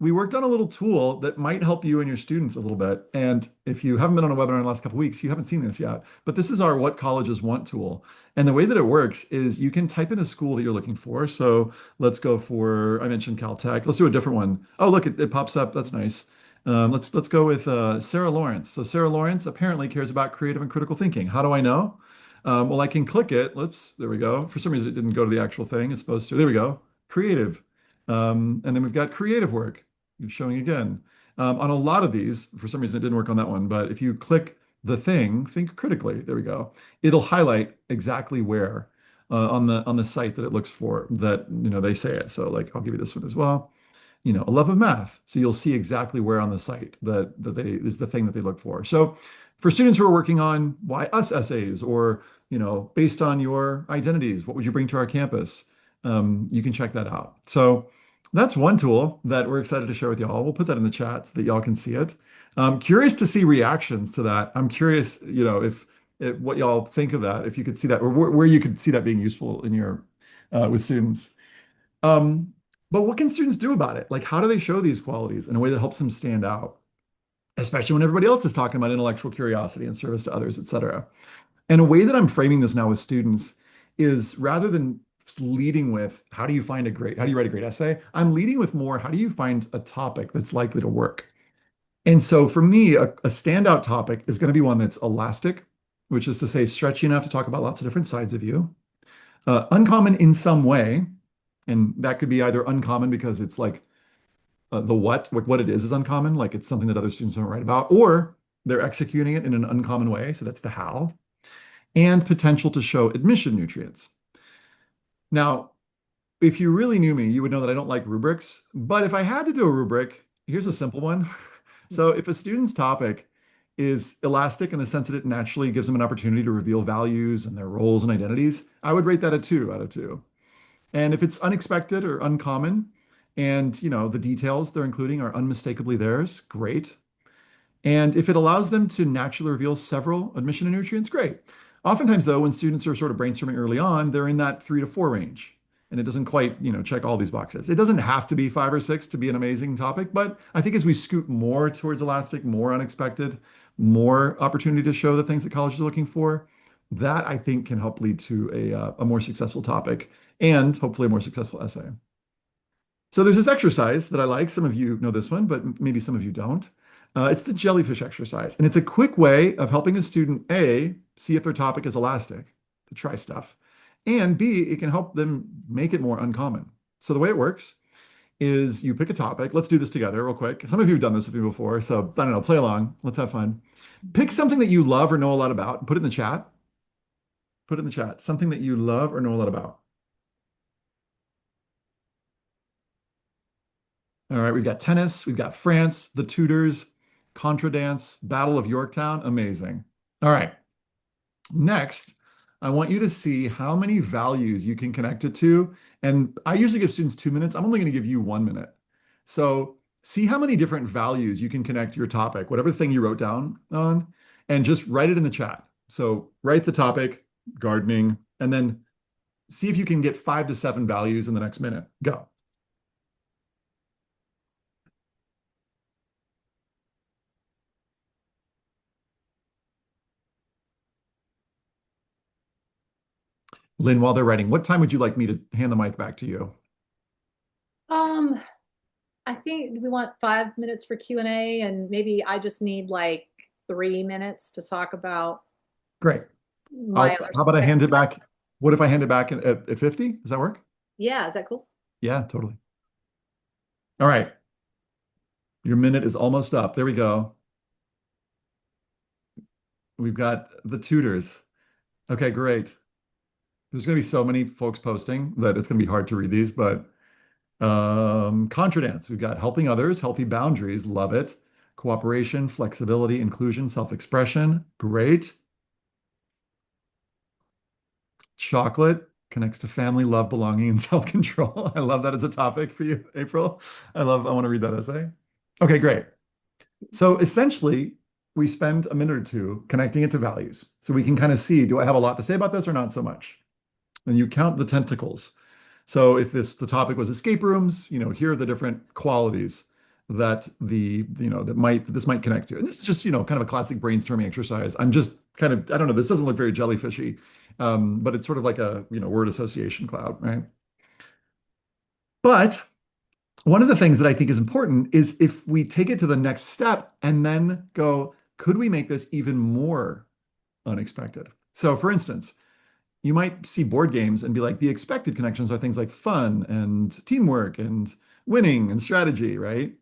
A: we worked on a little tool that might help you and your students a little bit. And if you haven't been on a webinar in the last couple of weeks, you haven't seen this yet. But this is our What Colleges Want tool. And the way that it works is you can type in a school that you're looking for. So let's go for, I mentioned Caltech. Let's do a different one. Oh, look, it pops up. That's nice. Let's go with Sarah Lawrence. So Sarah Lawrence apparently cares about creative and critical thinking. How do I know? Well, I can click it. Let's, there we go. For some reason, it didn't go to the actual thing. It's supposed to. There we go. Creative. And then we've got creative work showing again. On a lot of these, for some reason, it didn't work on that one. But if you click the thing, think critically. There we go. It'll highlight exactly where on the site that it looks for that, they say it. So like, I'll give you this one as well. A love of math. So you'll see exactly where on the site that they is the thing that they look for. So for students who are working on why us essays, or based on your identities, what would you bring to our campus? You can check that out. So that's one tool that we're excited to share with y'all. We'll put that in the chat so that y'all can see it. I'm curious to see reactions to that. I'm curious, if what y'all think of that, if you could see that, or where you could see that being useful in your with students. Um, but what can students do about it? Like, how do they show these qualities in a way that helps them stand out, especially when everybody else is talking about intellectual curiosity and service to others, et cetera? And a way that I'm framing this now with students is, rather than leading with how do you write a great essay? I'm leading with more, how do you find a topic that's likely to work? And so for me, a standout topic is going to be one that's elastic, which is to say stretchy enough to talk about lots of different sides of you, uncommon in some way. And that could be either uncommon because it's like the what it is uncommon, like it's something that other students don't write about, or they're executing it in an uncommon way. So that's the how, and potential to show admission nutrients. Now, if you really knew me, you would know that I don't like rubrics. But if I had to do a rubric, here's a simple one. So if a student's topic is elastic in the sense that it naturally gives them an opportunity to reveal values and their roles and identities, I would rate that a 2 out of 2. And if it's unexpected or uncommon, and the details they're including are unmistakably theirs, great. And if it allows them to naturally reveal several admission and nutrients, great. Oftentimes, though, when students are sort of brainstorming early on, they're in that 3 to 4 range. And it doesn't quite, check all these boxes. It doesn't have to be 5 or 6 to be an amazing topic, but I think as we scoot more towards elastic, more unexpected, more opportunity to show the things that colleges are looking for, that I think can help lead to a more successful topic and hopefully a more successful essay. So there's this exercise that I like. Some of you know this one, but maybe some of you don't. It's the jellyfish exercise. And it's a quick way of helping a student, A, see if their topic is elastic, to try stuff, and B, it can help them make it more uncommon. So the way it works is you pick a topic. Let's do this together real quick. Some of you have done this with me before, so I don't know, play along. Let's have fun. Pick something that you love or know a lot about and put it in the chat. Put it in the chat. Something that you love or know a lot about. All right, we've got tennis, we've got France, the Tudors, Contra Dance, Battle of Yorktown. Amazing. All right, next, I want you to see how many values you can connect it to. And I usually give students 2 minutes. I'm only going to give you 1 minute. So see how many different values you can connect your topic, whatever thing you wrote down on, and just write it in the chat. So write the topic, gardening, and then see if you can get 5 to 7 values in the next minute. Go. Lynn, while they're writing, what time would you like me to hand the mic back to you?
B: Um, I think we want 5 minutes for Q&A, and maybe I just need like 3 minutes to talk about
A: Great.
B: my other
A: How about I hand it
B: exercise.
A: back? What if I hand it back at 50? Does that work?
B: Yeah, is that cool?
A: Yeah, totally. All right. Your minute is almost up. There we go. We've got the tutors. Okay, great. There's going to be so many folks posting that it's going to be hard to read these, but Contra Dance. We've got helping others, healthy boundaries. Love it. Cooperation, flexibility, inclusion, self-expression. Great. Chocolate connects to family, love, belonging, and self-control. I love that as a topic for you, April. I want to read that essay. Okay, great. So essentially, we spend a minute or two connecting it to values. So we can kind of see, do I have a lot to say about this or not so much? And you count the tentacles. So if the topic was escape rooms, here are the different qualities that this might connect to. And this is just, kind of a classic brainstorming exercise. I'm just kind of, I don't know, this doesn't look very jellyfishy, but it's sort of like a, word association cloud, right? But one of the things that I think is important is if we take it to the next step and then go, could we make this even more unexpected? So for instance, you might see board games and be like, the expected connections are things like fun and teamwork and winning and strategy, right?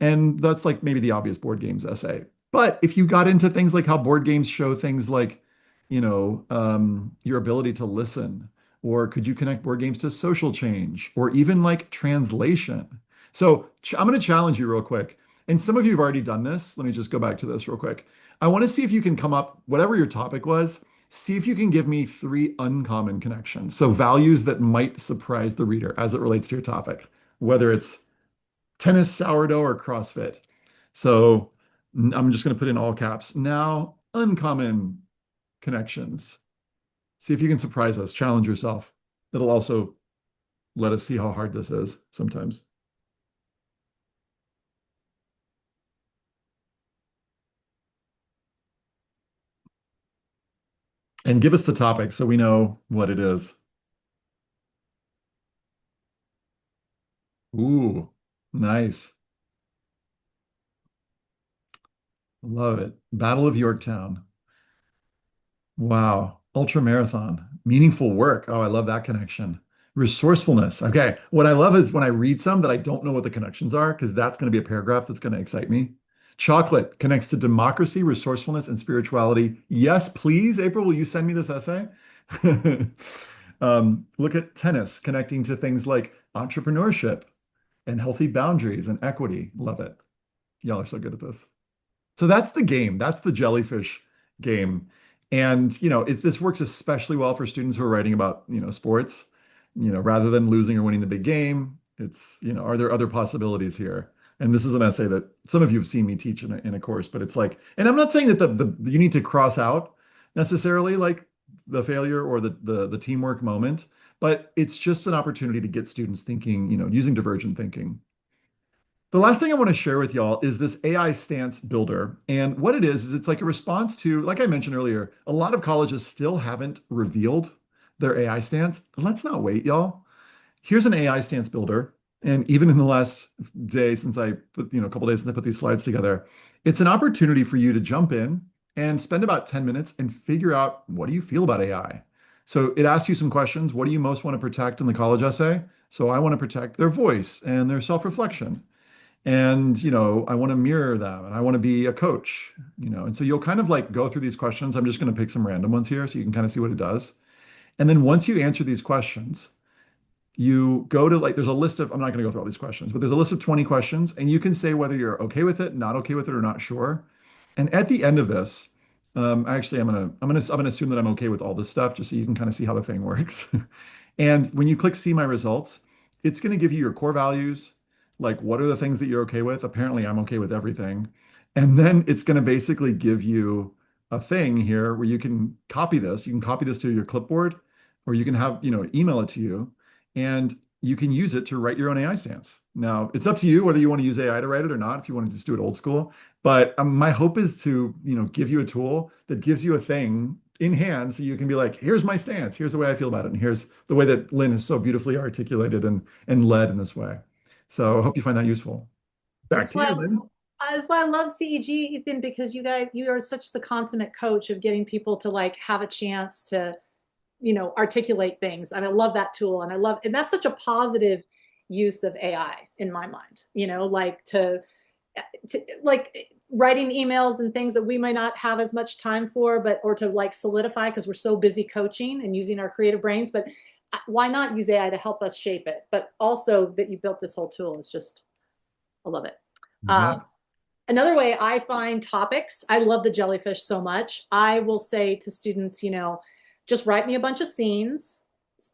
A: And that's like maybe the obvious board games essay. But if you got into things like how board games show things like, your ability to listen, or could you connect board games to social change, or even like translation? So I'm going to challenge you real quick. And some of you have already done this. Let me just go back to this real quick. I want to see if you can come up, whatever your topic was, see if you can give me 3 uncommon connections. So values that might surprise the reader as it relates to your topic, whether it's tennis, sourdough, or CrossFit. So I'm just going to put in all caps. Now, uncommon connections. See if you can surprise us, challenge yourself. It'll also let us see how hard this is sometimes. And give us the topic so we know what it is. Ooh, nice. Love it. Battle of Yorktown. Wow. Ultra marathon. Meaningful work. Oh, I love that connection. Resourcefulness. Okay. What I love is when I read some that I don't know what the connections are, because that's going to be a paragraph that's going to excite me. Chocolate connects to democracy, resourcefulness, and spirituality. Yes, please. April, will you send me this essay? Look at tennis connecting to things like entrepreneurship and healthy boundaries and equity. Love it. Y'all are so good at this. So that's the game. That's the jellyfish game. And, this works especially well for students who are writing about, sports, rather than losing or winning the big game. Are there other possibilities here? And this is an essay that some of you have seen me teach in a course, but it's like, and I'm not saying that you need to cross out necessarily like the failure or the teamwork moment, but it's just an opportunity to get students thinking, using divergent thinking. The last thing I want to share with y'all is this AI stance builder. And what it is it's like a response to, like I mentioned earlier, a lot of colleges still haven't revealed their AI stance. Let's not wait, y'all. Here's an AI stance builder. And even in the last day since I put, a couple days since I put these slides together, it's an opportunity for you to jump in and spend about 10 minutes and figure out what do you feel about AI? So it asks you some questions. What do you most want to protect in the college essay? So I want to protect their voice and their self-reflection. And, I want to mirror them and I want to be a coach, and so you'll kind of like go through these questions. I'm just going to pick some random ones here so you can kind of see what it does. And then once you answer these questions, you go to like, there's a list of, I'm not going to go through all these questions, but there's a list of 20 questions and you can say whether you're okay with it, not okay with it, or not sure. And at the end of this, actually, I'm gonna assume that I'm okay with all this stuff, just so you can kind of see how the thing works. And when you click see my results, it's gonna give you your core values, like what are the things that you're okay with? Apparently, I'm okay with everything. And then it's gonna basically give you a thing here where you can copy this. You can copy this to your clipboard, or you can have, email it to you, and you can use it to write your own AI stance. Now, it's up to you whether you want to use AI to write it or not, if you want to just do it old school. But my hope is to, give you a tool that gives you a thing in hand so you can be like, here's my stance, here's the way I feel about it, and here's the way that Lyn has so beautifully articulated and led in this way. So I hope you find that useful. Back
B: That's
A: to you,
B: why
A: Lyn.
B: that's why I love CEG, Ethan, because you are such the consummate coach of getting people to like have a chance to, articulate things. And I love that tool. And that's such a positive use of AI in my mind, like to like writing emails and things that we might not have as much time for, but or to like solidify because we're so busy coaching and using our creative brains. But why not use AI to help us shape it? But also that you built this whole tool is just, I love it.
A: You
B: Um,
A: bet.
B: Another way I find topics, I love the jellyfish so much. I will say to students, just write me a bunch of scenes.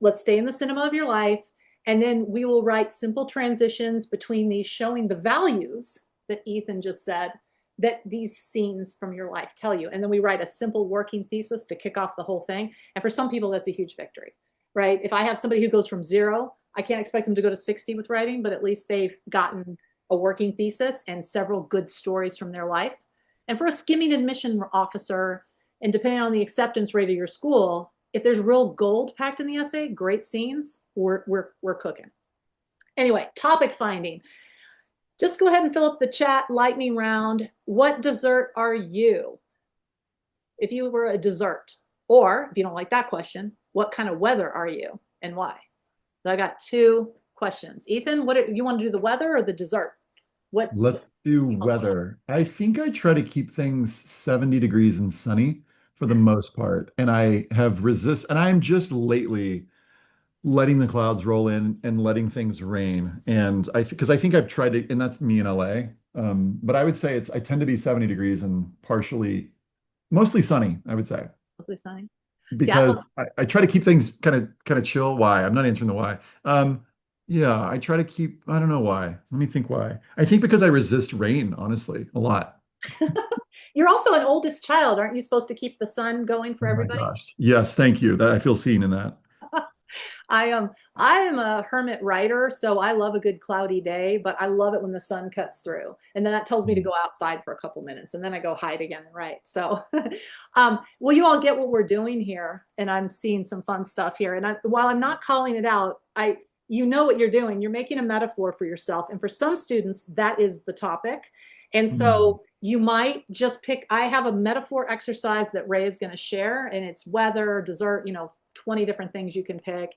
B: Let's stay in the cinema of your life. And then we will write simple transitions between these, showing the values that Ethan just said that these scenes from your life tell you. And then we write a simple working thesis to kick off the whole thing. And for some people, that's a huge victory, right? If I have somebody who goes from 0, I can't expect them to go to 60 with writing, but at least they've gotten a working thesis and several good stories from their life. And for a skimming admission officer, and depending on the acceptance rate of your school, if there's real gold packed in the essay, great scenes, we're cooking. Anyway, topic finding. Just go ahead and fill up the chat lightning round. What dessert are you? If you were a dessert, or if you don't like that question, what kind of weather are you and why? So I got 2 questions. Ethan, what you want to do, the weather or the dessert? What
A: Let's do
B: else you want?
A: weather. I think I try to keep things 70 degrees and sunny for the most part. And I'm just lately letting the clouds roll in and letting things rain. And because I think I've tried to, and that's me in LA. But I would say I tend to be 70 degrees and mostly sunny, I would say,
B: Mostly sunny.
A: because
B: Seattle.
A: I try to keep things kind of chill. Why? I'm not answering the why. Yeah, I try to keep, I don't know why. Let me think why. I think because I resist rain, honestly, a lot.
B: You're also an oldest child. Aren't you supposed to keep the sun going
A: Oh
B: for
A: my
B: everybody?
A: gosh. Yes, thank you. That I feel seen in that.
B: I am a hermit writer, so I love a good cloudy day, but I love it when the sun cuts through. And then that tells me to
A: Mm.
B: go outside for a couple minutes and then I go hide again and write. So well, you all get what we're doing here, and I'm seeing some fun stuff here. And while I'm not calling it out, you know what you're doing. You're making a metaphor for yourself. And for some students, that is the topic. And
A: Mm.
B: so you might just pick, I have a metaphor exercise that Ray is going to share, and it's weather, dessert, 20 different things you can pick.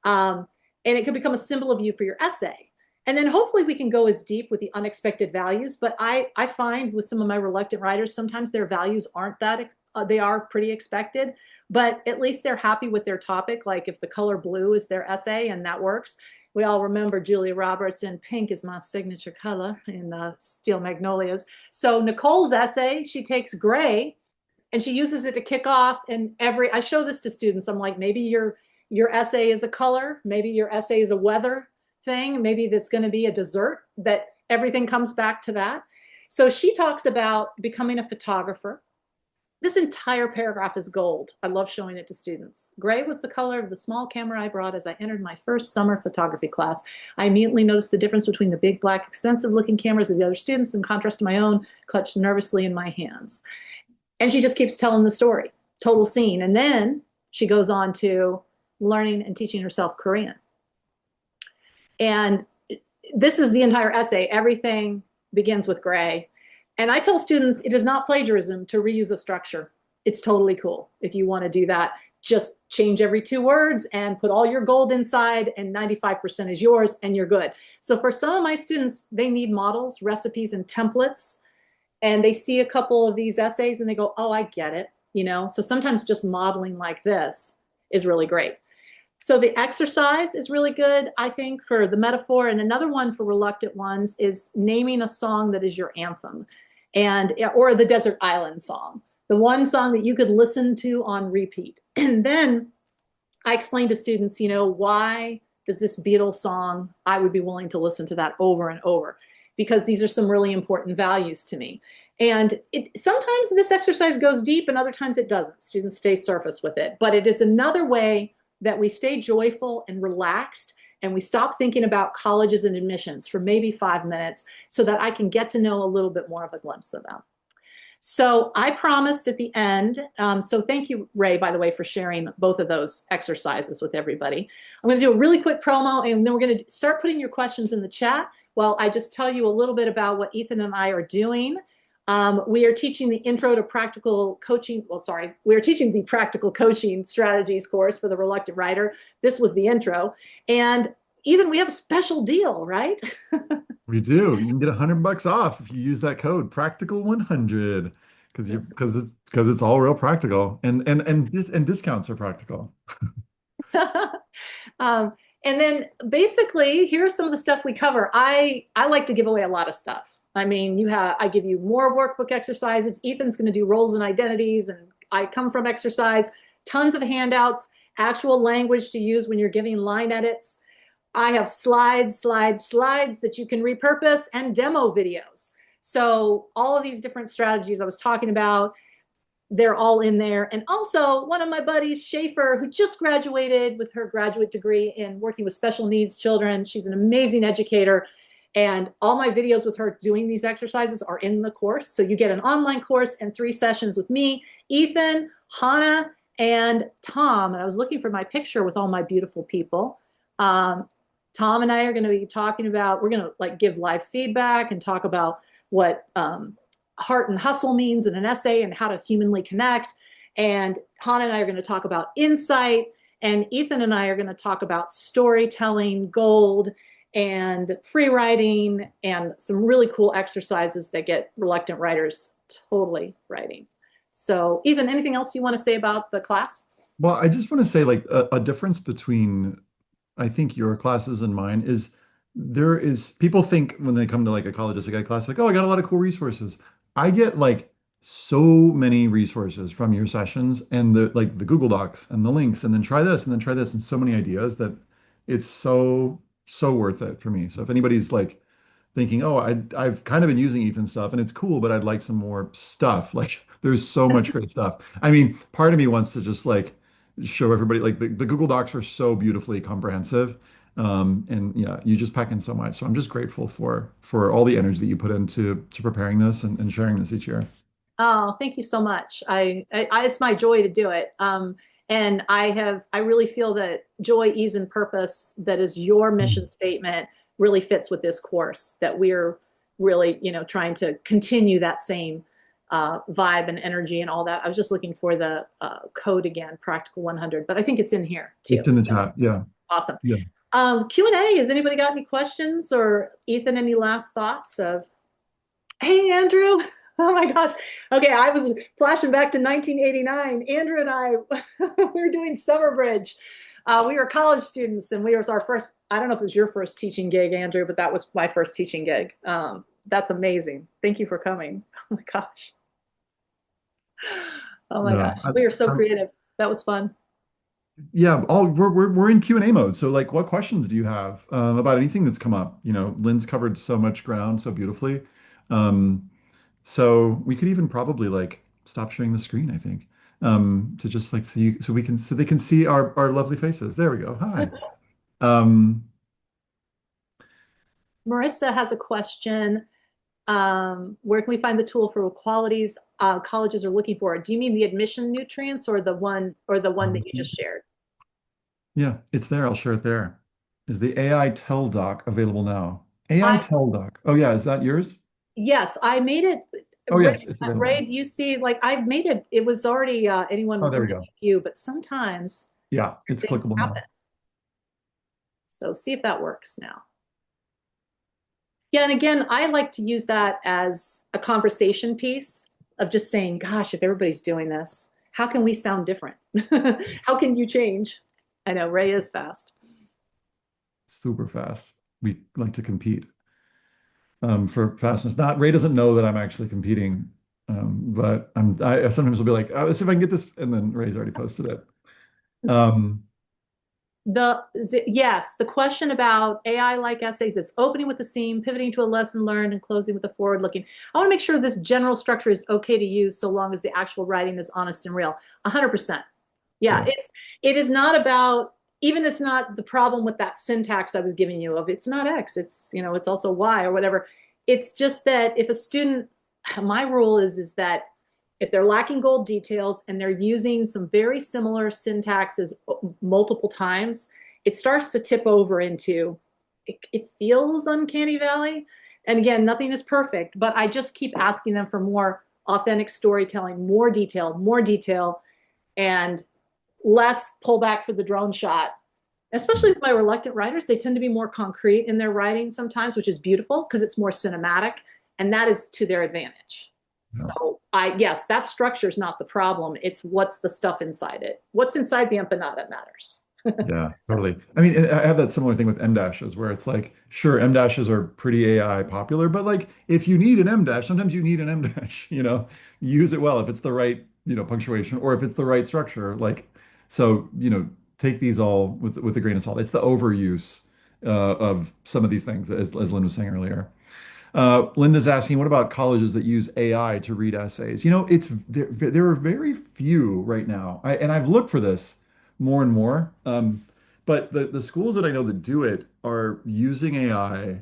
B: Um, and it could become a symbol of you for your essay. And then hopefully we can go as deep with the unexpected values. But I find with some of my reluctant writers, sometimes their values aren't that, they are pretty expected, but at least they're happy with their topic. Like if the color blue is their essay and that works. We all remember Julia Roberts, and pink is my signature color in Steel Magnolias. So Nicole's essay, she takes gray and she uses it to kick off. And I show this to students. I'm like, maybe your essay is a color, maybe your essay is a weather thing, maybe that's going to be a dessert, that everything comes back to that. So she talks about becoming a photographer. This entire paragraph is gold. I love showing it to students. Gray was the color of the small camera I brought as I entered my first summer photography class. I immediately noticed the difference between the big, black, expensive-looking cameras of the other students in contrast to my own, clutched nervously in my hands. And she just keeps telling the story, total scene. And then she goes on to learning and teaching herself Korean. And this is the entire essay. Everything begins with gray. And I tell students it is not plagiarism to reuse a structure. It's totally cool. If you want to do that, just change every 2 words and put all your gold inside, and 95% is yours and you're good. So for some of my students, they need models, recipes, and templates. And they see a couple of these essays and they go, oh, I get it. So sometimes just modeling like this is really great. So the exercise is really good, I think, for the metaphor. And another one for reluctant ones is naming a song that is your anthem, or the desert island song, the one song that you could listen to on repeat. And then I explain to students, why does this Beatles song, I would be willing to listen to that over and over, because these are some really important values to me. And sometimes this exercise goes deep and other times it doesn't. Students stay surface with it, but it is another way that we stay joyful and relaxed, and we stop thinking about colleges and admissions for maybe 5 minutes so that I can get to know a little bit more of a glimpse of them. So I promised at the end, so thank you, Ray, by the way, for sharing both of those exercises with everybody. I'm going to do a really quick promo, and then we're going to start putting your questions in the chat while I just tell you a little bit about what Ethan and I are doing. We are teaching the intro to practical coaching. Well, sorry, we are teaching the practical coaching strategies course for the reluctant writer. This was the intro. And Ethan, we have a special deal, right?
A: We do. You can get $100 off if you use that code practical 100, because it's all real practical, and discounts are practical.
B: um, and then basically, here's some of the stuff we cover. I like to give away a lot of stuff. I mean, I give you more workbook exercises. Ethan's going to do roles and identities, and I come from exercise, tons of handouts, actual language to use when you're giving line edits. I have slides that you can repurpose, and demo videos. So all of these different strategies I was talking about, they're all in there. And also one of my buddies, Schaefer, who just graduated with her graduate degree in working with special needs children. She's an amazing educator. And all my videos with her doing these exercises are in the course. So you get an online course and 3 sessions with me, Ethan, Hannah, and Tom. And I was looking for my picture with all my beautiful people. Tom and I are going to be talking about, we're going to give live feedback and talk about what heart and hustle means in an essay and how to humanly connect. And Hannah and I are going to talk about insight. And Ethan and I are going to talk about storytelling, gold, and free writing, and some really cool exercises that get reluctant writers totally writing. So Ethan, anything else you want to say about the class?
A: Well, I just want to say a difference between I think your classes and mine is people think when they come to a college essay guide class, like, oh, I got a lot of cool resources. I get so many resources from your sessions, and the Google Docs and the links, and then try this and then try this, and so many ideas that it's so worth it for me. So if anybody's thinking, oh, I've kind of been using Ethan's stuff and it's cool, but I'd like some more stuff. There's so much great stuff. I mean, part of me wants to just show everybody the Google Docs are so beautifully comprehensive. And yeah, you just pack in so much. So I'm just grateful for all the energy that you put into preparing this and sharing this each year.
B: Oh, thank you so much. It's my joy to do it. And I really feel that joy, ease, and purpose, that is your mission
A: Mm.
B: statement, really fits with this course, that we're really, trying to continue that same vibe and energy and all that. I was just looking for the code again, Practical 100, but I think it's in here too.
A: It's in the
B: So
A: chat. Yeah.
B: awesome.
A: Yeah.
B: Q&A, has anybody got any questions, or Ethan, any last thoughts of, hey, Andrew? Oh my gosh. Okay, I was flashing back to 1989. Andrew and I, we were doing Summer Bridge. We were college students, and we was our first, I don't know if it was your first teaching gig, Andrew, but that was my first teaching gig. That's amazing. Thank you for coming. Oh my gosh. Oh my
A: Yeah.
B: gosh. We are so
A: I'm-
B: creative. That was fun.
A: yeah. All we're in Q&A mode. So like, what questions do you have about anything that's come up? Lynn's covered so much ground so beautifully. Um, So we could even probably like stop sharing the screen, I think, to just like so they can see our lovely faces. There we go. Hi. Um,
B: Marissa has a question. Where can we find the tool for qualities colleges are looking for? Do you mean the admission nutrients, or the one that you just shared?
A: yeah, it's there. I'll share it there. Is the AI Tell Doc available now? AI
B: I
A: Tell Doc. Oh yeah, is that yours?
B: Yes, I made it.
A: Oh
B: Ray,
A: yes, it's available.
B: Ray, do you see? Like, I've made it. It was already anyone
A: Oh, there we
B: underneath
A: go.
B: you, but sometimes
A: Yeah, it's
B: things
A: clickable
B: happen.
A: now.
B: So see if that works now. Yeah, and again, I like to use that as a conversation piece of just saying, "Gosh, if everybody's doing this, how can we sound different? How can you change?" I know Ray is fast.
A: Super fast. We like to compete for fastness. Not Ray doesn't know that I'm actually competing, but I sometimes will be like, oh, let's see if I can get this, and then Ray's already posted it. Um,
B: Yes, the question about AI like essays is opening with a seam, pivoting to a lesson learned, and closing with a forward looking. I want to make sure this general structure is okay to use so long as the actual writing is honest and real. 100%. Yeah,
A: cool.
B: it is not about, even it's not the problem with that syntax I was giving you of it's not X, it's also Y or whatever. It's just that if a student, my rule is that if they're lacking gold details and they're using some very similar syntaxes multiple times, it starts to tip over into, it feels uncanny valley. And again, nothing is perfect, but I just keep asking them for more authentic storytelling, more detail, and less pullback for the drone shot. Especially with my reluctant writers, they tend to be more concrete in their writing sometimes, which is beautiful because it's more cinematic, and that is to their advantage.
A: Yeah.
B: So yes, that structure is not the problem. It's what's the stuff inside it. What's inside the empanada matters.
A: Yeah,
B: So,
A: totally. I mean, I have that similar thing with M dashes where it's like, sure, M dashes are pretty AI popular, but like if you need an M dash, sometimes you need an M dash, use it well if it's the right, punctuation or if it's the right structure. Like, so, take these all with a grain of salt. It's the overuse of some of these things, as Lynn was saying earlier. Linda's asking, what about colleges that use AI to read essays? There are very few right now. And I've looked for this more and more. But the schools that I know that do it are using AI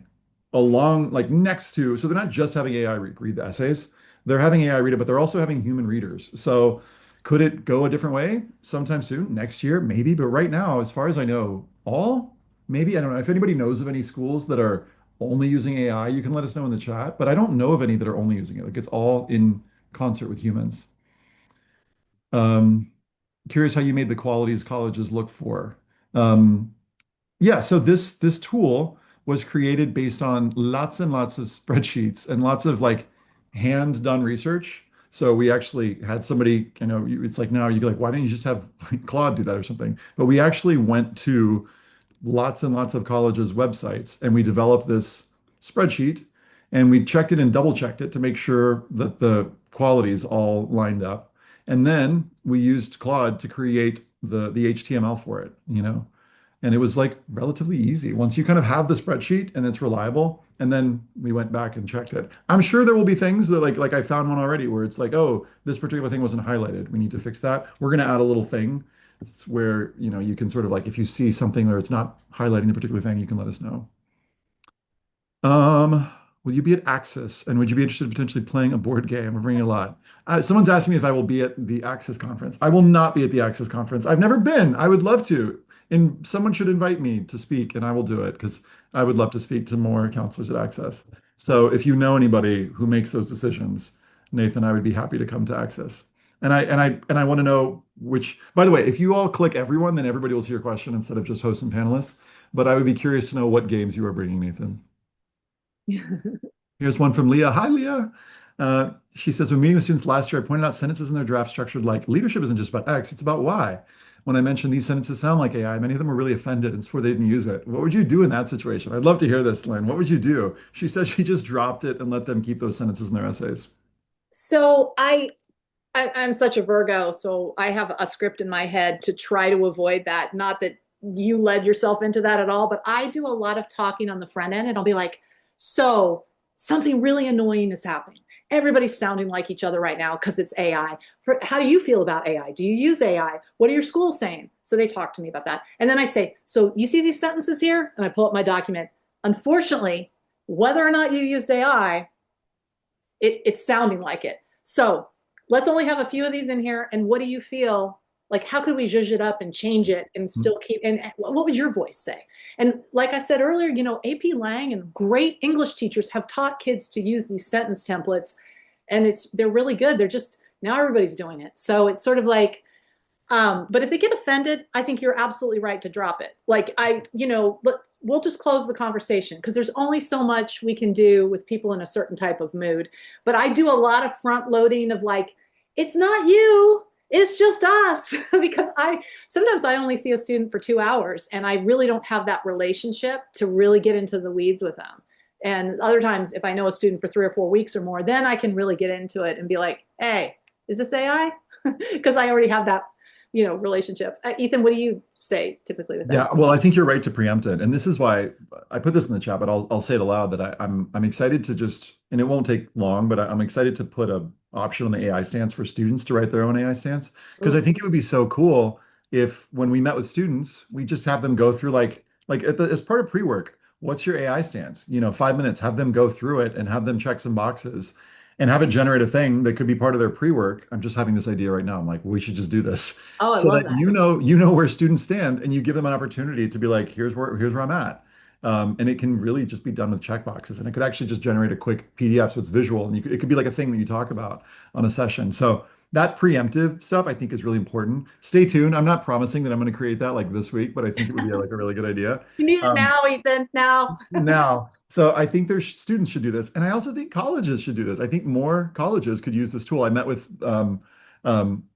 A: along, like next to, so they're not just having AI read the essays, they're having AI read it, but they're also having human readers. So could it go a different way sometime soon, next year, maybe? But right now, as far as I know, maybe, I don't know if anybody knows of any schools that are only using AI, you can let us know in the chat. But I don't know of any that are only using it. Like it's all in concert with humans. Um, Curious how you made the qualities colleges look for. Um, yeah, so this tool was created based on lots and lots of spreadsheets and lots of like hand done research. So we actually had somebody, it's like now you're like, why didn't you just have like, Claude do that or something? But we actually went to lots and lots of colleges' websites and we developed this spreadsheet and we checked it and double checked it to make sure that the qualities all lined up. And then we used Claude to create the HTML for it. And it was like relatively easy once you kind of have the spreadsheet and it's reliable. And then we went back and checked it. I'm sure there will be things that like I found one already where it's like, oh, this particular thing wasn't highlighted. We need to fix that. We're going to add a little thing. It's where, you can sort of like if you see something where it's not highlighting the particular thing, you can let us know. Um, will you be at Access? And would you be interested in potentially playing a board game? We're bringing a lot. Someone's asking me if I will be at the Access conference. I will not be at the Access conference. I've never been. I would love to. And someone should invite me to speak, and I will do it because I would love to speak to more counselors at Access. So if you know anybody who makes those decisions, Nathan, I would be happy to come to Access. And I want to know which, by the way, if you all click everyone, then everybody will see your question instead of just hosts and panelists. But I would be curious to know what games you are bringing, Nathan. Here's one from Leah. Hi, Leah. She says, when meeting with students last year, I pointed out sentences in their draft structured like leadership isn't just about X, it's about Y. When I mentioned these sentences sound like AI, many of them were really offended and swore they didn't use it. What would you do in that situation? I'd love to hear this, Lynn. What would you do? She says she just dropped it and let them keep those sentences in their essays.
B: So I'm such a Virgo, so I have a script in my head to try to avoid that. Not that you led yourself into that at all, but I do a lot of talking on the front end, and I'll be like, so something really annoying is happening. Everybody's sounding like each other right now because it's AI. How do you feel about AI? Do you use AI? What are your schools saying? So they talk to me about that. And then I say, so you see these sentences here? And I pull up my document. Unfortunately, whether or not you used AI, it's sounding like it. So let's only have a few of these in here. And what do you feel? Like, how could we zhuzh it up and change it and still keep, and what would your voice say? And like I said earlier, AP Lang and great English teachers have taught kids to use these sentence templates, and they're really good. They're just, now everybody's doing it. So it's sort of like, but if they get offended, I think you're absolutely right to drop it. Like we'll just close the conversation because there's only so much we can do with people in a certain type of mood. But I do a lot of front loading of like, it's not you, it's just us. Because sometimes I only see a student for 2 hours and I really don't have that relationship to really get into the weeds with them. And other times, if I know a student for 3 or 4 weeks or more, then I can really get into it and be like, hey, is this AI? Because I already have that relationship. Ethan, what do you say typically with that?
A: Yeah, well, I think you're right to preempt it, and this is why I put this in the chat, but I'll say it aloud that I'm excited to just, and it won't take long, but I'm excited to put a option on the AI stance for students to write their own AI stance because I think it would be so cool if when we met with students, we just have them go through as part of pre-work, what's your AI stance? 5 minutes, have them go through it and have them check some boxes and have it generate a thing that could be part of their pre-work. I'm just having this idea right now. I'm like, we should just do this
B: Oh, I
A: so
B: love
A: that
B: that.
A: you know where students stand and you give them an opportunity to be like, here's where I'm at. And it can really just be done with checkboxes, and it could actually just generate a quick PDF so it's visual, and it could be like a thing that you talk about on a session. So that preemptive stuff I think is really important. Stay tuned. I'm not promising that I'm going to create that like this week, but I think it would be like a really good idea.
B: You need it
A: Um,
B: now, Ethan, now.
A: now. So I think there's students should do this, and I also think colleges should do this. I think more colleges could use this tool. I met with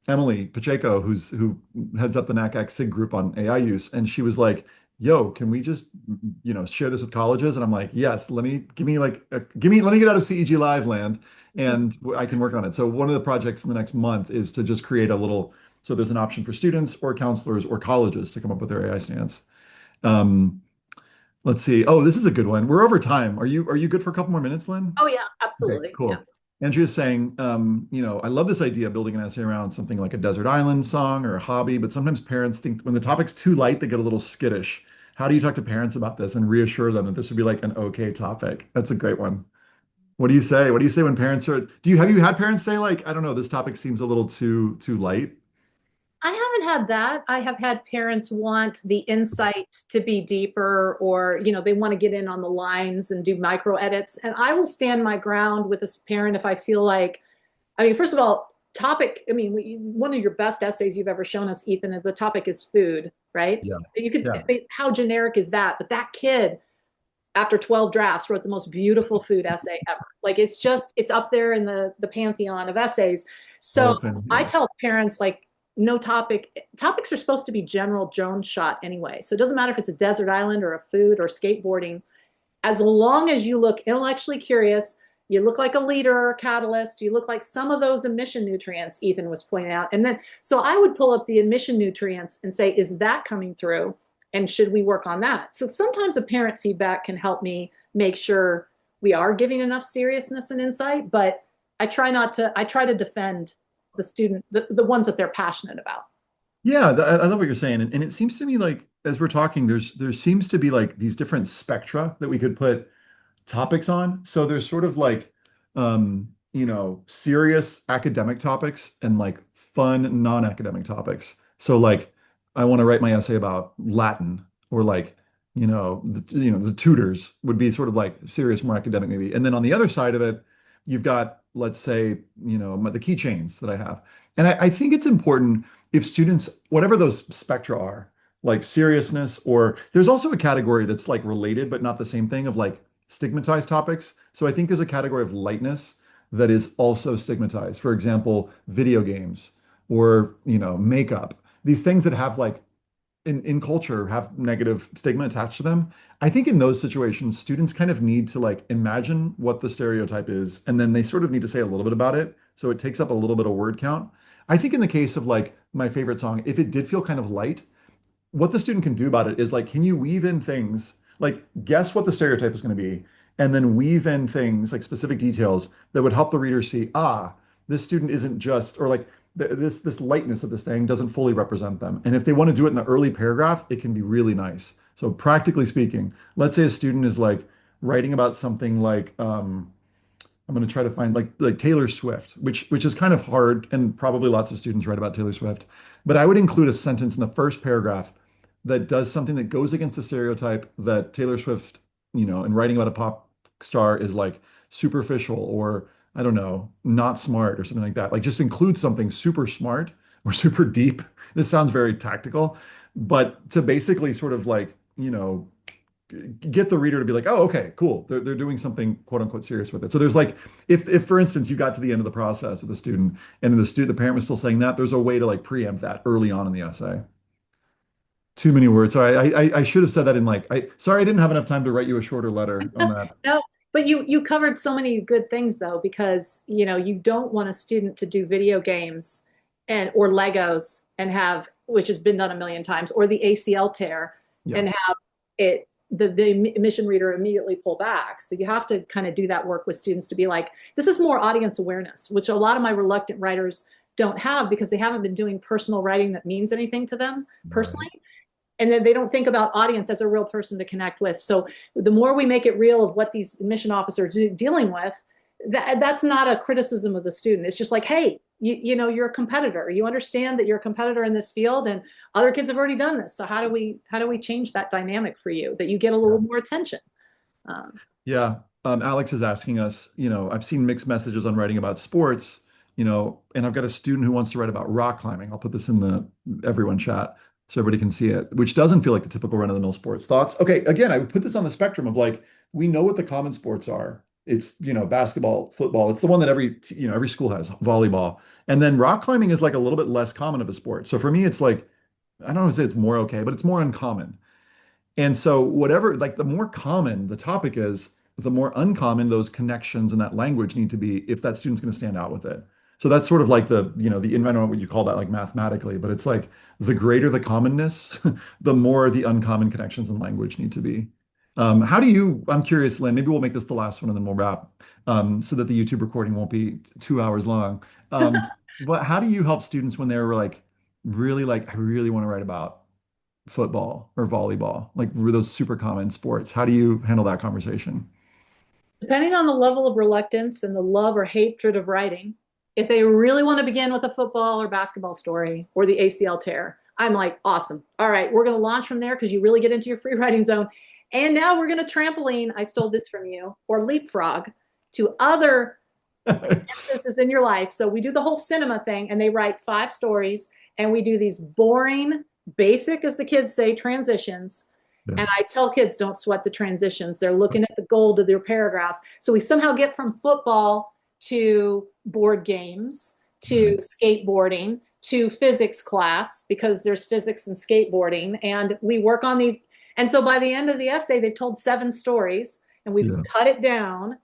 A: Emily Pacheco, who heads up the NACAC SIG group on AI use, and she was like, "Yo, can we just share this with colleges?" And I'm like, "Yes, let me get out of CEG Live land, and I can work on it." So one of the projects in the next month is to just create a little. So there's an option for students or counselors or colleges to come up with their AI stance. Um, Let's see. Oh, this is a good one. We're over time. Are you good for a couple more minutes, Lynn?
B: Oh yeah,
A: Okay,
B: absolutely. Yeah.
A: cool. Andrea's saying, I love this idea of building an essay around something like a desert island song or a hobby, but sometimes parents think when the topic's too light, they get a little skittish. How do you talk to parents about this and reassure them that this would be like an okay topic? That's a great one. What do you say? What do you say when parents are, have you had parents say like, I don't know, this topic seems a little too light?
B: I haven't had that. I have had parents want the insight to be deeper, or, they want to get in on the lines and do micro edits. And I will stand my ground with this parent if I feel like, I mean, first of all, one of your best essays you've ever shown us, Ethan, the topic is food, right?
A: Yeah.
B: You could,
A: Yeah.
B: how generic is that? But that kid, after 12 drafts, wrote the most beautiful food essay ever. Like it's up there in the pantheon of essays.
A: Hall
B: So
A: of Fame.
B: I
A: Yeah.
B: tell parents like, no topics are supposed to be general drone shot anyway. So it doesn't matter if it's a desert island or a food or skateboarding, as long as you look intellectually curious, you look like a leader or a catalyst, you look like some of those emission nutrients Ethan was pointing out. And then, so I would pull up the emission nutrients and say, is that coming through? And should we work on that? So sometimes a parent feedback can help me make sure we are giving enough seriousness and insight, but I try to defend the student, the ones that they're passionate about.
A: Yeah, I love what you're saying, and it seems to me like as we're talking, there seems to be like these different spectra that we could put topics on. So there's sort of like, serious academic topics and like fun non-academic topics. So like, I want to write my essay about Latin, or like, the tutors would be sort of like serious, more academic maybe. And then on the other side of it, you've got, let's say, the keychains that I have. And I think it's important if students, whatever those spectra are, like seriousness, or there's also a category that's like related, but not the same thing, of like stigmatized topics. So I think there's a category of lightness that is also stigmatized. For example, video games, or, makeup, these things that have like in culture have negative stigma attached to them. I think in those situations, students kind of need to like imagine what the stereotype is, and then they sort of need to say a little bit about it. So it takes up a little bit of word count. I think in the case of like my favorite song, if it did feel kind of light, what the student can do about it is like, can you weave in things like guess what the stereotype is going to be, and then weave in things like specific details that would help the reader see, this student isn't just, or like this lightness of this thing doesn't fully represent them. And if they want to do it in the early paragraph, it can be really nice. So practically speaking, let's say a student is like writing about something like, I'm going to try to find like Taylor Swift, which is kind of hard, and probably lots of students write about Taylor Swift. But I would include a sentence in the first paragraph that does something that goes against the stereotype that Taylor Swift, in writing about a pop star, is like superficial, or I don't know, not smart, or something like that. Like just include something super smart or super deep. This sounds very tactical, but to basically sort of like, get the reader to be like, oh, okay, cool. They're doing something quote unquote serious with it. So there's like, if for instance you got to the end of the process with the student, and the parent was still saying that, there's a way to like preempt that early on in the essay. Too many words. Sorry, I should have said that in like, sorry, I didn't have enough time to write you a shorter letter on that.
B: No, but you covered so many good things though, because you don't want a student to do video games and or Legos and have, which has been done a million times, or the ACL tear,
A: Yeah.
B: and have it the mission reader immediately pull back. So you have to kind of do that work with students to be like, this is more audience awareness, which a lot of my reluctant writers don't have because they haven't been doing personal writing that means anything to them
A: Right.
B: personally. And then they don't think about audience as a real person to connect with. So the more we make it real of what these admission officers are dealing with, that's not a criticism of the student. It's just like, hey, you're a competitor. You understand that you're a competitor in this field, and other kids have already done this. So how do we change that dynamic for you, that you get a
A: Yeah.
B: little more attention? Um,
A: Yeah. Alex is asking us, I've seen mixed messages on writing about sports, and I've got a student who wants to write about rock climbing. I'll put this in the everyone chat so everybody can see it, which doesn't feel like the typical run-of-the-mill sports. Thoughts? Okay, again, I would put this on the spectrum of like, we know what the common sports are. It's, basketball, football. It's the one that every school has, volleyball. And then rock climbing is like a little bit less common of a sport. So for me, it's like, I don't want to say it's more okay, but it's more uncommon. And so whatever, like the more common the topic is, the more uncommon those connections and that language need to be if that student's going to stand out with it. So that's sort of like I don't know what you call that like mathematically, but it's like the greater the commonness, the more the uncommon connections and language need to be. I'm curious, Lynn, maybe we'll make this the last one and then we'll wrap, so that the YouTube recording won't be 2 hours long. But how do you help students when they're like, really like, I really want to write about football or volleyball, like were those super common sports? How do you handle that conversation?
B: Depending on the level of reluctance and the love or hatred of writing, if they really want to begin with a football or basketball story or the ACL tear, I'm like, awesome. All right, we're going to launch from there because you really get into your free writing zone. And now we're going to trampoline, I stole this from you, or leapfrog to other instances in your life. So we do the whole cinema thing, and they write 5 stories, and we do these boring, basic, as the kids say, transitions.
A: Yeah.
B: And I tell kids, don't sweat the transitions. They're looking at the gold of their paragraphs. So we somehow get from football to board games to
A: Right.
B: skateboarding to physics class, because there's physics and skateboarding. And we work on these. And so by the end of the essay, they've told 7 stories, and we've
A: Yeah.
B: cut it down.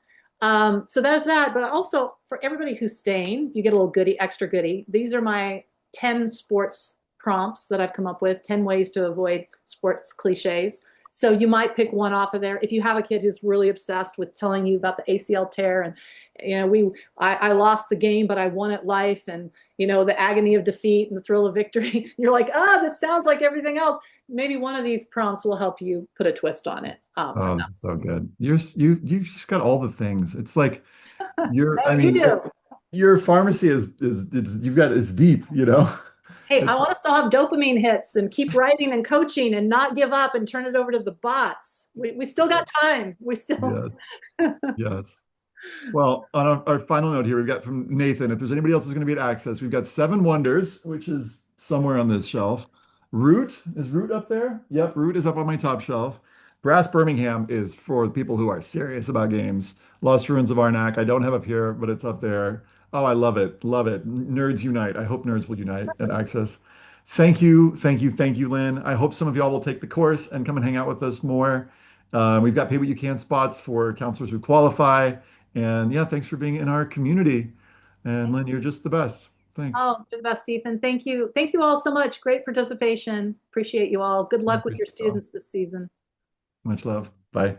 B: So there's that. But also for everybody who's staying, you get a little goodie, extra goodie. These are my 10 sports prompts that I've come up with, 10 ways to avoid sports cliches. So you might pick one off of there. If you have a kid who's really obsessed with telling you about the ACL tear, and I lost the game, but I won at life, and the agony of defeat and the thrill of victory. You're like, this sounds like everything else. maybe one of these prompts will help you put a twist on it from
A: Oh, this is so good. You've just got all the things. It's like I
B: Hey, you
A: mean,
B: do.
A: your pharmacy is you've got it's deep, you know.
B: Hey,
A: It's,
B: I want us to have dopamine hits and keep writing and coaching and not give up and turn it over to the bots. We still got time. We still.
A: yes, yes. Well, on our final note here, we've got from Nathan. If there's anybody else who's going to be at Access, we've got Seven Wonders, which is somewhere on this shelf. Root, is Root up there? Yep, Root is up on my top shelf. Brass Birmingham is for people who are serious about games. Lost Ruins of Arnak, I don't have up here, but it's up there. Oh, I love it. Love it. Nerds unite. I hope nerds will unite at Access. Thank you, thank you, thank you, Lynn. I hope some of y'all will take the course and come and hang out with us more. We've got pay what you can spots for counselors who qualify. And yeah, thanks for being in our community. And Lynn, you're just the best. Thanks.
B: Oh, you're the best, Ethan. Thank you. Thank you all so much. Great participation. Appreciate you all. Good luck with
A: Thank
B: your
A: you all.
B: students this season.
A: Much love. Bye.